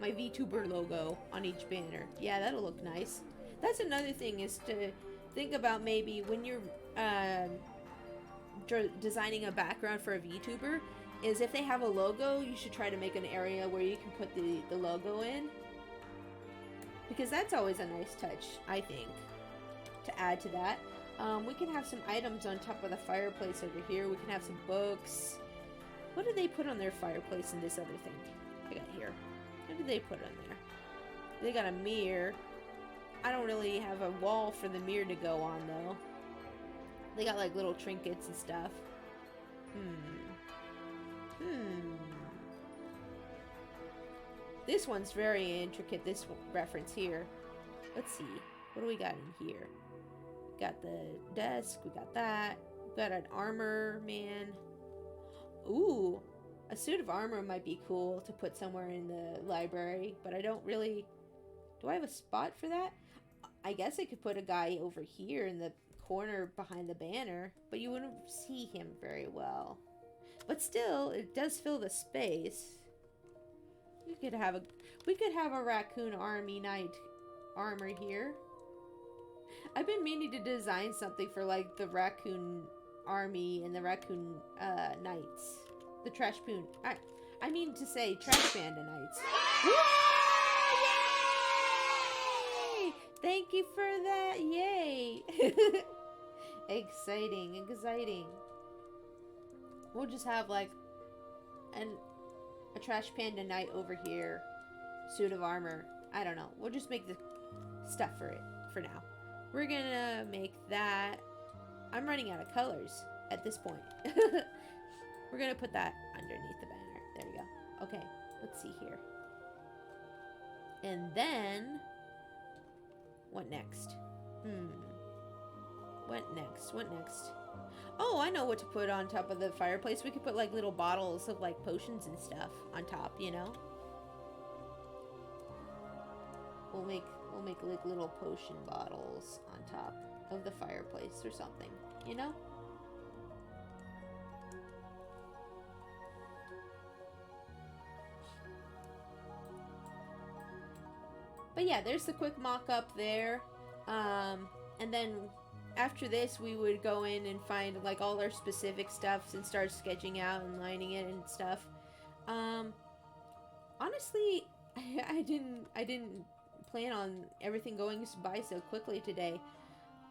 My VTuber logo on each banner. Yeah, that'll look nice. That's another thing, is to think about maybe when you're designing a background for a VTuber, is if they have a logo, you should try to make an area where you can put the logo in. Because that's always a nice touch, I think, to add to that. We can have some items on top of the fireplace over here. We can have some books. What did they put on their fireplace in this other thing I got here? What did they put on there? They got a mirror. I don't really have a wall for the mirror to go on, though. They got, like, little trinkets and stuff. This one's very intricate, this reference here. Let's see. What do we got in here? Got the desk. We got that. We got an armor man. Ooh. A suit of armor might be cool to put somewhere in the library, but I don't really... Do I have a spot for that? I guess I could put a guy over here in the corner behind the banner, but you wouldn't see him very well. But still, it does fill the space. We could have a raccoon army knight armor here. I've been meaning to design something for like the raccoon army and the raccoon knights. The trash poon. I mean to say trash panda knights. Yay! Thank you for that. Yay! Exciting, exciting. We'll just have like a trash panda knight over here. Suit of armor. I don't know. We'll just make the stuff for it for now. We're gonna make that. I'm running out of colors. at this point. We're gonna put that underneath the banner. There we go. Okay, let's see here. And then, what next? What next? What next? Oh, I know what to put on top of the fireplace. We could put like little bottles of like potions and stuff on top, you know? We'll make like little potion bottles on top of the fireplace or something, you know? But yeah, there's the quick mock-up there. And then after this, we would go in and find like all our specific stuff and start sketching out and lining it and stuff. Honestly, I didn't plan on everything going by so quickly today.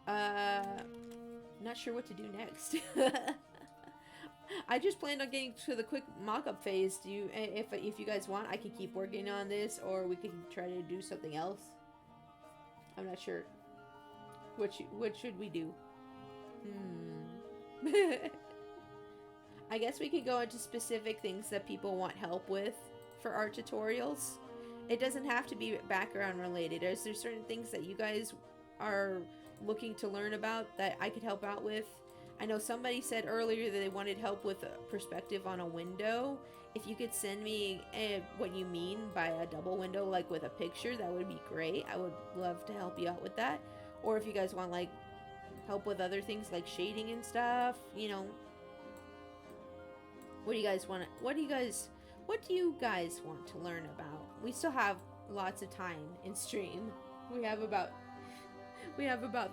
Not sure what to do next. I just planned on getting to the quick mock-up phase. Do you, if you guys want, I can keep working on this, or we can try to do something else. I'm not sure. What should we do? I guess we could go into specific things that people want help with for art tutorials. It doesn't have to be background related. Is there certain things that you guys are looking to learn about that I could help out with? I know somebody said earlier that they wanted help with a perspective on a window. If you could send me what you mean by a double window, like with a picture, that would be great. I would love to help you out with that. Or if you guys want like help with other things like shading and stuff, you know. What do you guys want to learn about? We still have lots of time in stream. We have about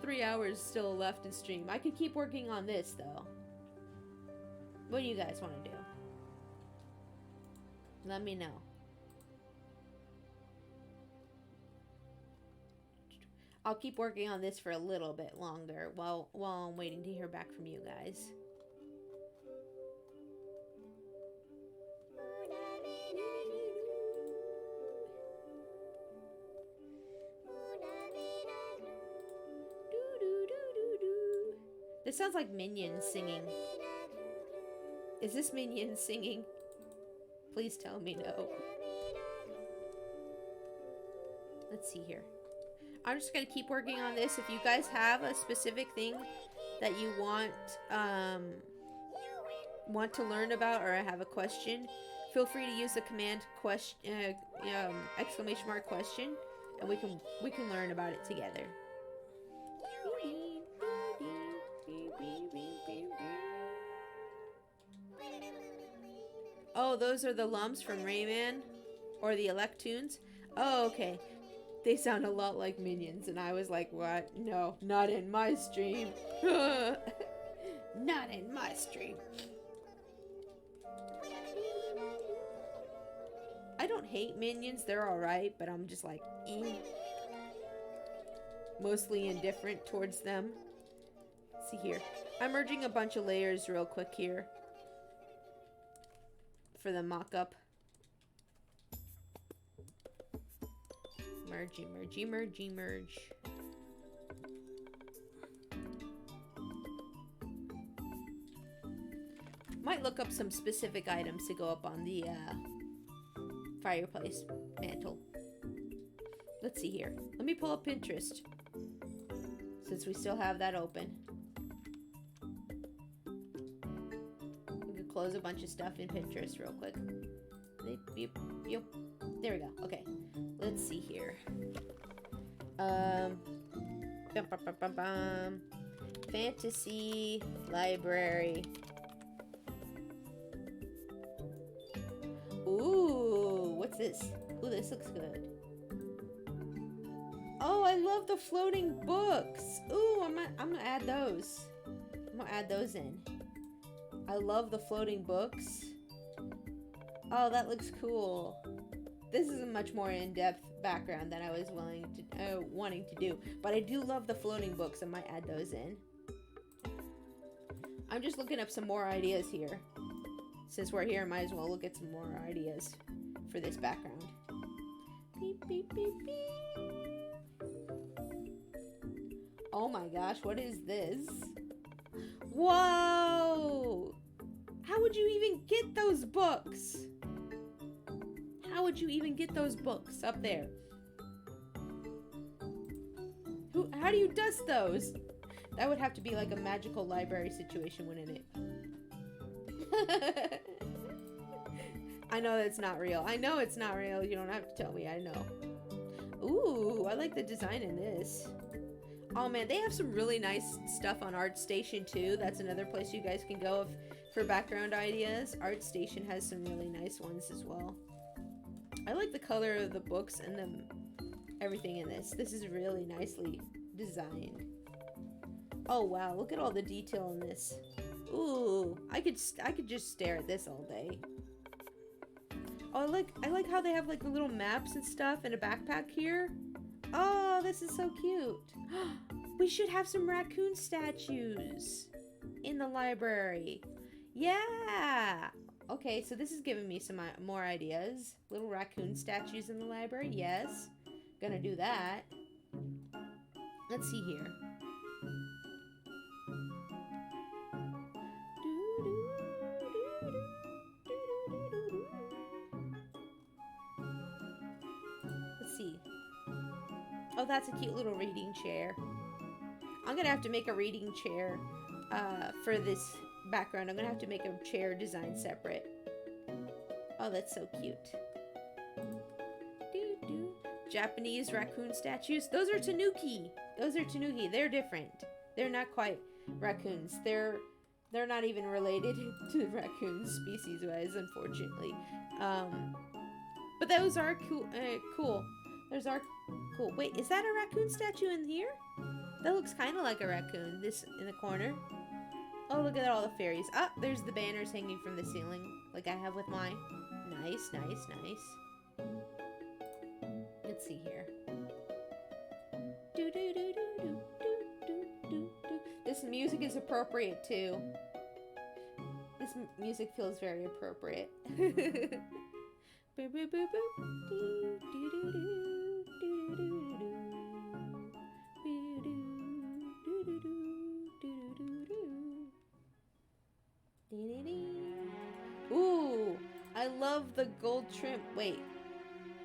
3 hours still left in stream. I could keep working on this though. What do you guys want to do? Let me know. I'll keep working on this for a little bit longer while I'm waiting to hear back from you guys. This sounds like Minions singing. Is this Minions singing? Please tell me no. Let's see here. I'm just gonna keep working on this. If you guys have a specific thing that you want to learn about, or have a question, feel free to use the command exclamation mark question, and we can learn about it together. Oh, those are the lumps from Rayman, or the Electoons. Oh, okay. They sound a lot like Minions, and I was like, what? No, not in my stream. Not in my stream. I don't hate Minions, they're alright, but I'm just like, mostly indifferent towards them. Let's see here. I'm merging a bunch of layers real quick here for the mock-up. Merge. Might look up some specific items to go up on the fireplace mantle. Let's see here. Let me pull up Pinterest, since we still have that open. We can close a bunch of stuff in Pinterest real quick. There we go. Okay. Let's see here. Fantasy library. Ooh, what's this? Ooh, this looks good. Oh, I love the floating books. Ooh, I'm gonna add those. I'm gonna add those in. I love the floating books. Oh, that looks cool. This is a much more in-depth background than I was wanting to do, but I do love the floating books. I might add those in. I'm just looking up some more ideas here. Since we're here, I might as well look at some more ideas for this background. Beep, beep, beep, beep. Oh my gosh, what is this? Whoa! How would you even get those books? How would you even get those books up there? How do you dust those? That would have to be like a magical library situation, wouldn't it? I know that's not real. I know it's not real. You don't have to tell me. I know. Ooh, I like the design in this. Oh man, they have some really nice stuff on ArtStation too. That's another place you guys can go for background ideas. ArtStation has some really nice ones as well. I like the color of the books and everything in this. This is really nicely designed. Oh wow, look at all the detail in this. Ooh, I could just stare at this all day. Oh, I like how they have like the little maps and stuff and a backpack here. Oh, this is so cute. We should have some raccoon statues in the library. Yeah. Okay, so this is giving me some more ideas. Little raccoon statues in the library. Yes. Gonna do that. Let's see here. Let's see. Oh, that's a cute little reading chair. I'm gonna have to make a reading chair for this background. I'm gonna have to make a chair design separate. Oh, that's so cute. Japanese raccoon statues. Those are tanuki. Those are tanuki. They're different. They're not quite raccoons. They're not even related to raccoons species-wise, unfortunately. But those are cool. Cool. Those are cool. Wait, is that a raccoon statue in here? That looks kind of like a raccoon. This in the corner. Oh, look at all the fairies. Ah, there's the banners hanging from the ceiling, like I have with mine. Nice, nice, nice. Let's see here. This music is appropriate too. This music feels very appropriate. Ooh, I love the gold trim. Wait,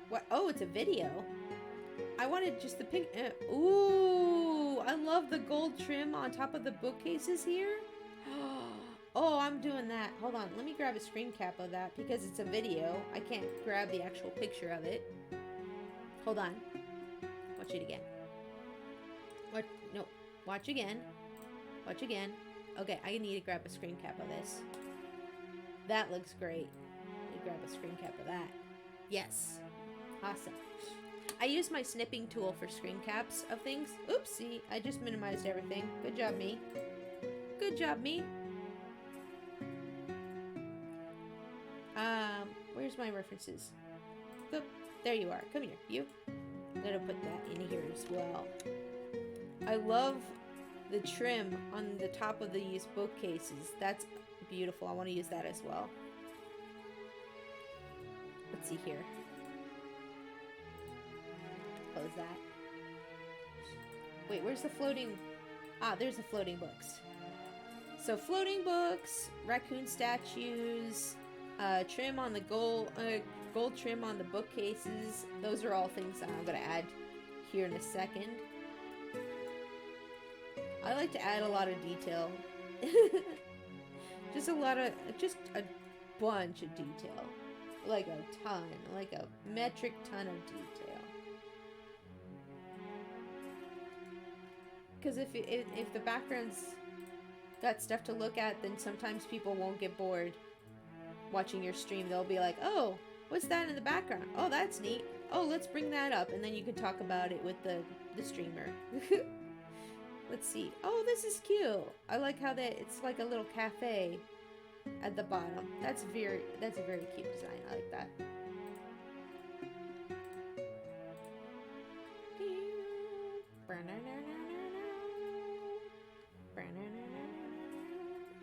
what? Oh, it's a video. I wanted just the pink. Ooh, I love the gold trim on top of the bookcases here. Oh, I'm doing that. Hold on, let me grab a screen cap of that because it's a video. I can't grab the actual picture of it. Hold on. Watch it again. What? No, watch again. Watch again. Okay, I need to grab a screen cap of this. That looks great. Let me grab a screen cap of that. Yes. Awesome. I use my snipping tool for screen caps of things. Oopsie, I just minimized everything. Good job, me. Good job, me. Where's my references? Oop, there you are. Come here, you. I'm gonna put that in here as well. I love the trim on the top of these bookcases. That's beautiful. I want to use that as well. Let's see here. Close that. Wait, where's the floating? Ah, there's the floating books. So floating books, raccoon statues, trim on the gold trim on the bookcases. Those are all things that I'm gonna add here in a second. I like to add a lot of detail. Just a bunch of detail. Like a ton, like a metric ton of detail. Because if the background's got stuff to look at, then sometimes people won't get bored watching your stream. They'll be like, oh, what's that in the background? Oh, that's neat. Oh, let's bring that up. And then you can talk about it with the streamer. Let's see. Oh, this is cute. I like how it's like a little cafe at the bottom. That's a very cute design. I like that.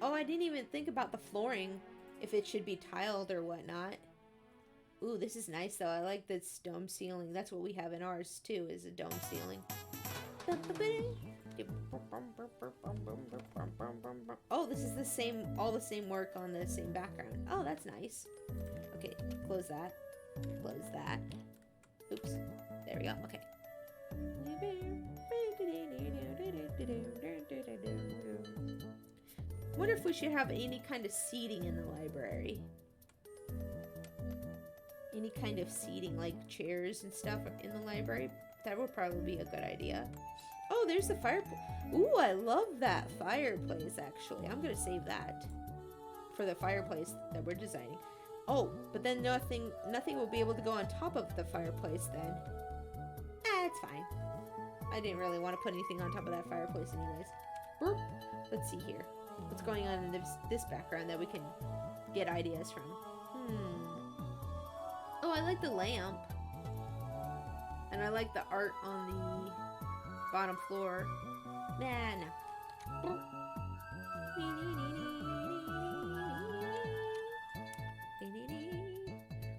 Oh, I didn't even think about the flooring, if it should be tiled or whatnot. Ooh, this is nice though. I like this dome ceiling. That's what we have in ours too, is a dome ceiling. Oh, this is the same, all the same work on the same background. Oh, that's nice. Okay, close that. Close that. Oops. There we go. Okay. Wonder if we should have any kind of seating in the library. Any kind of seating, like chairs and stuff in the library. That would probably be a good idea. Oh, there's the fireplace. Ooh, I love that fireplace, actually. I'm going to save that for the fireplace that we're designing. Oh, but then nothing will be able to go on top of the fireplace then. It's fine. I didn't really want to put anything on top of that fireplace anyways. Burp. Let's see here. What's going on in this background that we can get ideas from? Oh, I like the lamp. And I like the art on the bottom floor. Nah, no.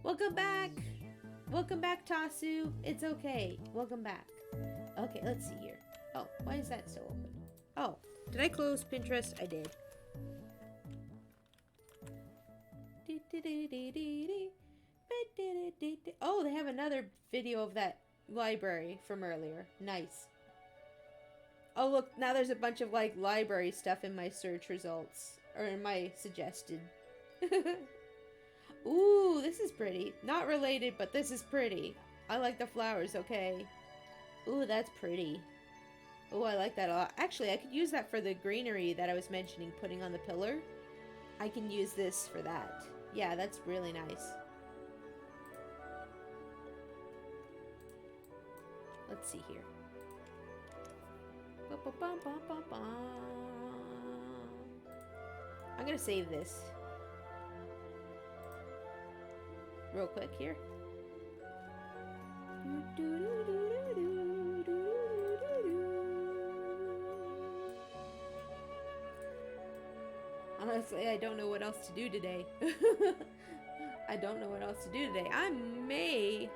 Welcome back! Welcome back, Tasu. It's okay. Welcome back. Okay, let's see here. Oh, why is that still open? Oh, did I close Pinterest? I did. Oh, they have another video of that library from earlier. Nice. Oh, look, now there's a bunch of, like, library stuff in my search results. Or in my suggested. Ooh, this is pretty. Not related, but this is pretty. I like the flowers, okay. Ooh, that's pretty. Ooh, I like that a lot. Actually, I could use that for the greenery that I was mentioning, putting on the pillar. I can use this for that. Yeah, that's really nice. Let's see here. I'm gonna save this real quick here. Honestly, I don't know what else to do today. I don't know what else to do today. I may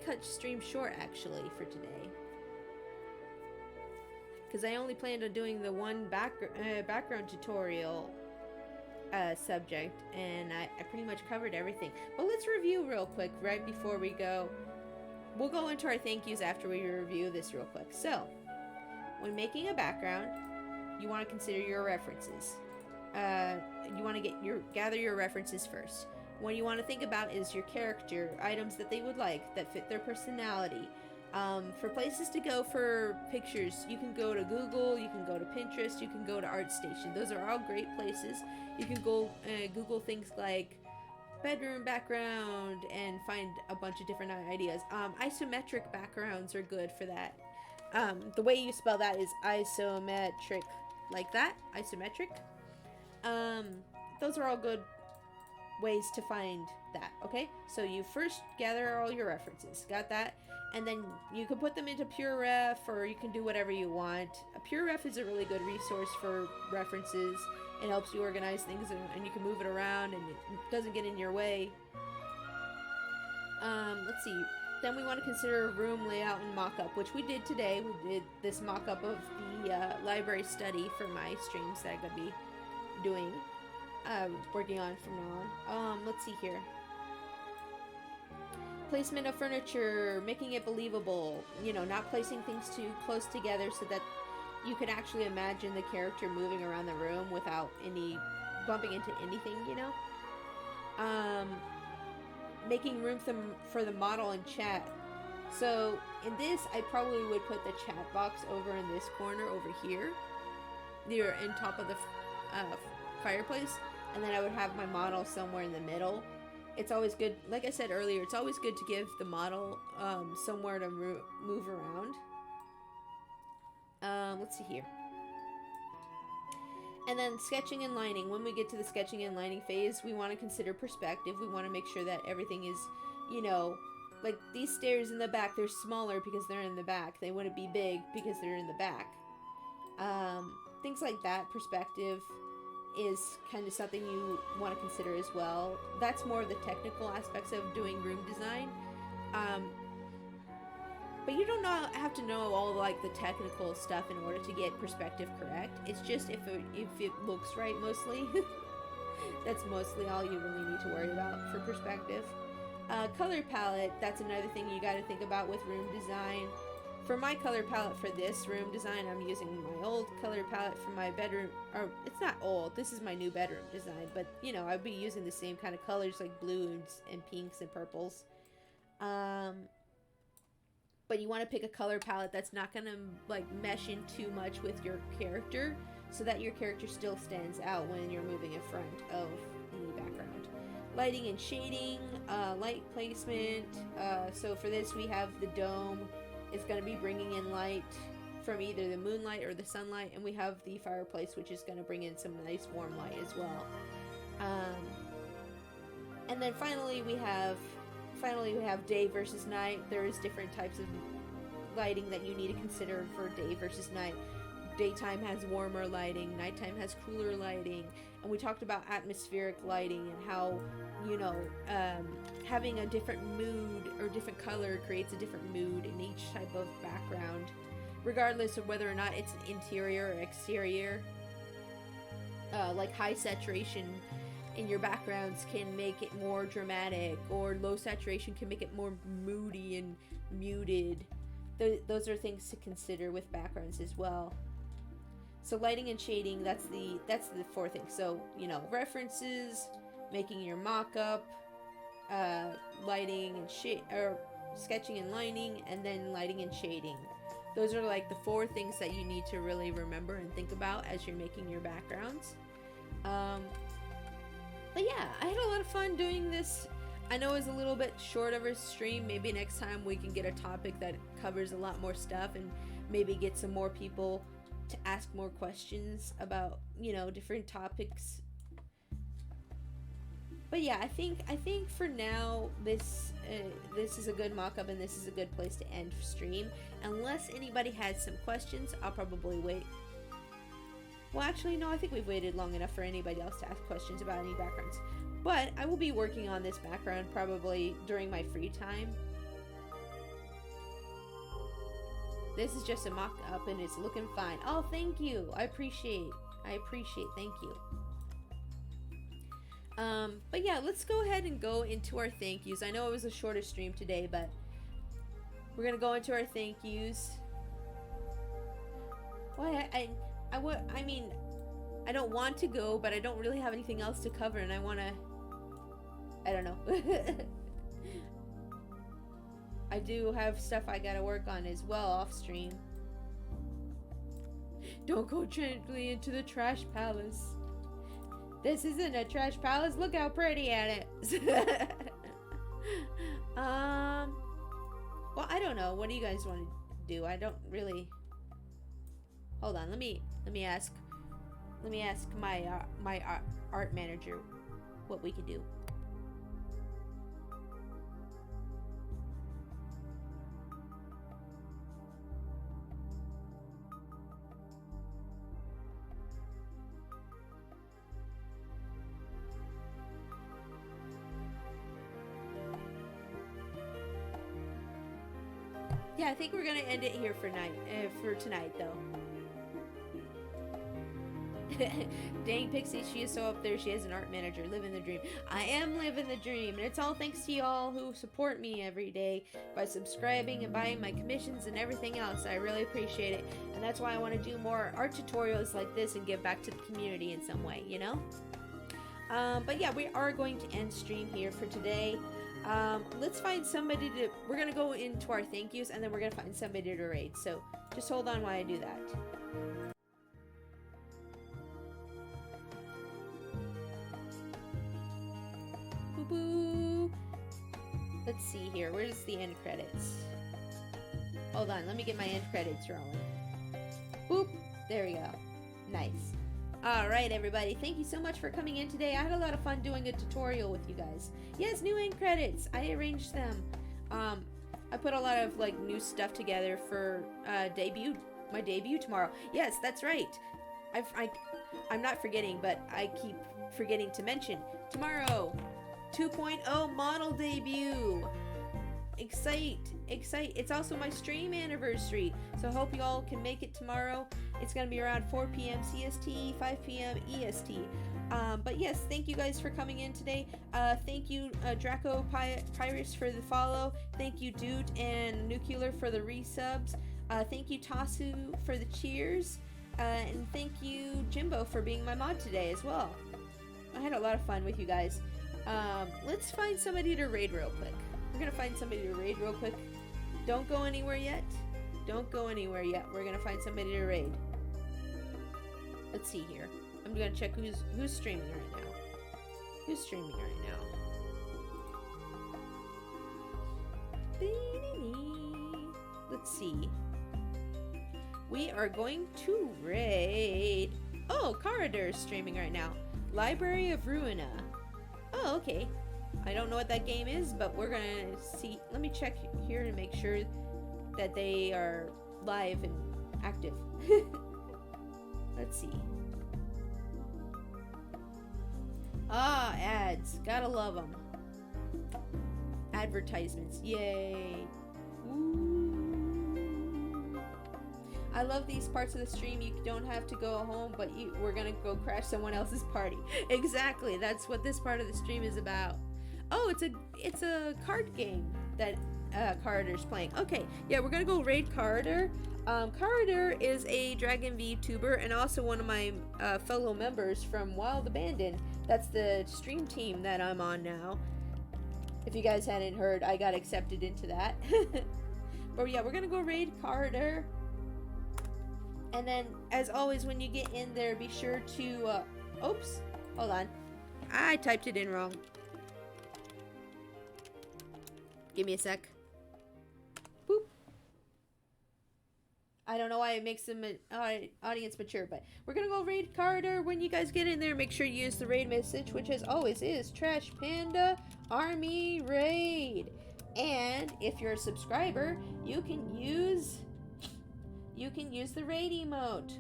cut stream short actually for today. Because I only planned on doing the one background tutorial subject, and I pretty much covered everything. But let's review real quick right before we go. We'll go into our thank yous after we review this real quick. So, when making a background, you want to consider your references. You want to gather your references first. What you want to think about is your character, items that they would like, that fit their personality. For places to go for pictures, you can go to Google, you can go to Pinterest, you can go to ArtStation. Those are all great places. You can go Google things like bedroom background and find a bunch of different ideas. Isometric backgrounds are good for that. The way you spell that is isometric, like that, isometric. Those are all good ways to find that, okay? So you first gather all your references, got that? And then you can put them into PureRef, or you can do whatever you want. A PureRef is a really good resource for references. It helps you organize things, and you can move it around, and it doesn't get in your way. Let's see. Then we want to consider room layout and mock-up, which we did today. We did this mock-up of the library study for my streams that I'm going to be doing. Working on from now on. Let's see here. Placement of furniture, making it believable. You know, not placing things too close together so that you can actually imagine the character moving around the room without any bumping into anything, you know? Making room for the model and chat. So in this, I probably would put the chat box over in this corner over here, near on top of the fireplace. And then I would have my model somewhere in the middle. It's always good, like I said earlier, it's always good to give the model somewhere to move around. Let's see here. And then sketching and lining. When we get to the sketching and lining phase, we want to consider perspective. We want to make sure that everything is, you know, like these stairs in the back, they're smaller because they're in the back. They wouldn't be big because they're in the back. Things like that, perspective is kind of something you want to consider as well. That's more of the technical aspects of doing room design. But you don't have to know all like the technical stuff in order to get perspective correct. It's just if it looks right mostly. That's mostly all you really need to worry about for perspective. Color palette, that's another thing you got to think about with room design. For my color palette for this room design, I'm using my old color palette for my bedroom. Or, it's not old, this is my new bedroom design. But, you know, I'd be using the same kind of colors like blues and pinks and purples. But you want to pick a color palette that's not going to, like, mesh in too much with your character, so that your character still stands out when you're moving in front of the background. Lighting and shading, light placement. So for this we have the dome. It's going to be bringing in light from either the moonlight or the sunlight, and we have the fireplace, which is going to bring in some nice warm light as well. And then finally we have day versus night. There is different types of lighting that you need to consider for day versus night. Daytime has warmer lighting, nighttime has cooler lighting, and we talked about atmospheric lighting and how, you know, having a different mood or different color creates a different mood in each type of background, regardless of whether or not it's an interior or exterior. Like high saturation in your backgrounds can make it more dramatic, or low saturation can make it more moody and muted. Those are things to consider with backgrounds as well. So lighting and shading, that's the fourth thing. So, you know, references, making your mock-up, lighting and sketching and lining, and then lighting and shading. Those are like the four things that you need to really remember and think about as you're making your backgrounds. But yeah, I had a lot of fun doing this. I know it was a little bit short of a stream. Maybe next time we can get a topic that covers a lot more stuff, and maybe get some more people to ask more questions about, you know, different topics. But yeah, I think for now this is a good mock-up, and this is a good place to end stream. Unless anybody has some questions, I'll probably wait. Well, actually, no, I think we've waited long enough for anybody else to ask questions about any backgrounds. But I will be working on this background probably during my free time. This is just a mock-up, and it's looking fine. Oh, thank you. I appreciate. Thank you. But yeah, let's go ahead and go into our thank yous. I know it was a shorter stream today, but we're gonna go into our thank yous. Why I mean, I don't want to go, but I don't really have anything else to cover, and I don't know. I do have stuff I gotta work on as well off stream. Don't go gently into the trash palace. This isn't a trash palace. Look how pretty at it. Well, I don't know. What do you guys want to do? I don't really. Hold on. Let me ask my art manager what we could do. Yeah, I think we're gonna end it here for tonight, though. Dang, Pixie, she is so up there. She is an art manager, living the dream. I am living the dream, and it's all thanks to y'all who support me every day by subscribing and buying my commissions and everything else. I really appreciate it, and that's why I want to do more art tutorials like this and give back to the community in some way, you know? But yeah, we are going to end stream here for today. Let's find somebody to... We're going to go into our thank yous, and then we're going to find somebody to raid. So, just hold on while I do that. Boo-boo! Let's see here. Where's the end credits? Hold on. Let me get my end credits rolling. Boop! There we go. Nice. Alright, everybody. Thank you so much for coming in today. I had a lot of fun doing a tutorial with you guys. Yes, new end credits. I arranged them. I put a lot of, like, new stuff together for, my debut tomorrow. Yes, that's right. I'm not forgetting, but I keep forgetting to mention. Tomorrow, 2.0 model debut. excite. It's also my stream anniversary, so I hope you all can make it tomorrow. It's gonna be around 4 p.m. CST, 5 p.m. EST. But yes, thank you guys for coming in today. Thank you, Draco Pyrus for the follow. Thank you, Dude and Nuclear for the resubs. Thank you, Tasu for the cheers. And thank you, Jimbo, for being my mod today as well. I had a lot of fun with you guys. Let's find somebody to raid real quick. We're gonna find somebody to raid real quick. Don't go anywhere yet. Don't go anywhere yet. We're gonna find somebody to raid. Let's see here. I'm gonna check who's streaming right now. Who's streaming right now? Let's see. We are going to raid. Oh, Corridor's streaming right now. Library of Ruina. Oh, okay. I don't know what that game is, but we're gonna see. Let me check here to make sure that they are live and active. Let's see. Ah, ads. Gotta love them. Advertisements. Yay. Ooh. I love these parts of the stream. You don't have to go home, but we're gonna go crash someone else's party. Exactly. That's what this part of the stream is about. Oh, it's a card game that Corridor's playing. Okay, yeah, we're gonna go raid Corridor. Corridor is a Dragon VTuber and also one of my fellow members from Wild Abandon. That's the stream team that I'm on now. If you guys hadn't heard, I got accepted into that. But yeah, we're gonna go raid Corridor. And then, as always, when you get in there, be sure to, oops, hold on. I typed it in wrong. Give me a sec. Boop. I don't know why it makes them audience mature, but we're gonna go raid Corridor. When you guys get in there, make sure you use the raid message, which as always is Trash Panda Army Raid. And if you're a subscriber, you can use the raid emote.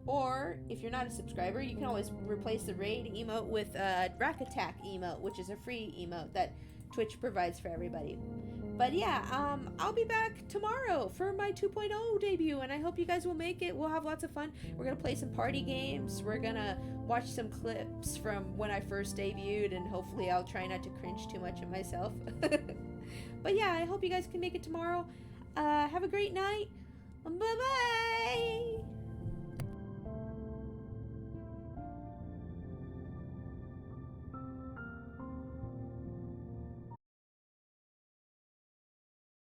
Or if you're not a subscriber, you can always replace the raid emote with a Rack Attack emote, which is a free emote that Twitch provides for everybody. But yeah, I'll be back tomorrow for my 2.0 debut, and I hope you guys will make it. We'll have lots of fun. We're gonna play some party games. We're gonna watch some clips from when I first debuted, and hopefully I'll try not to cringe too much at myself. But yeah, I hope you guys can make it tomorrow. Have a great night. Bye-bye!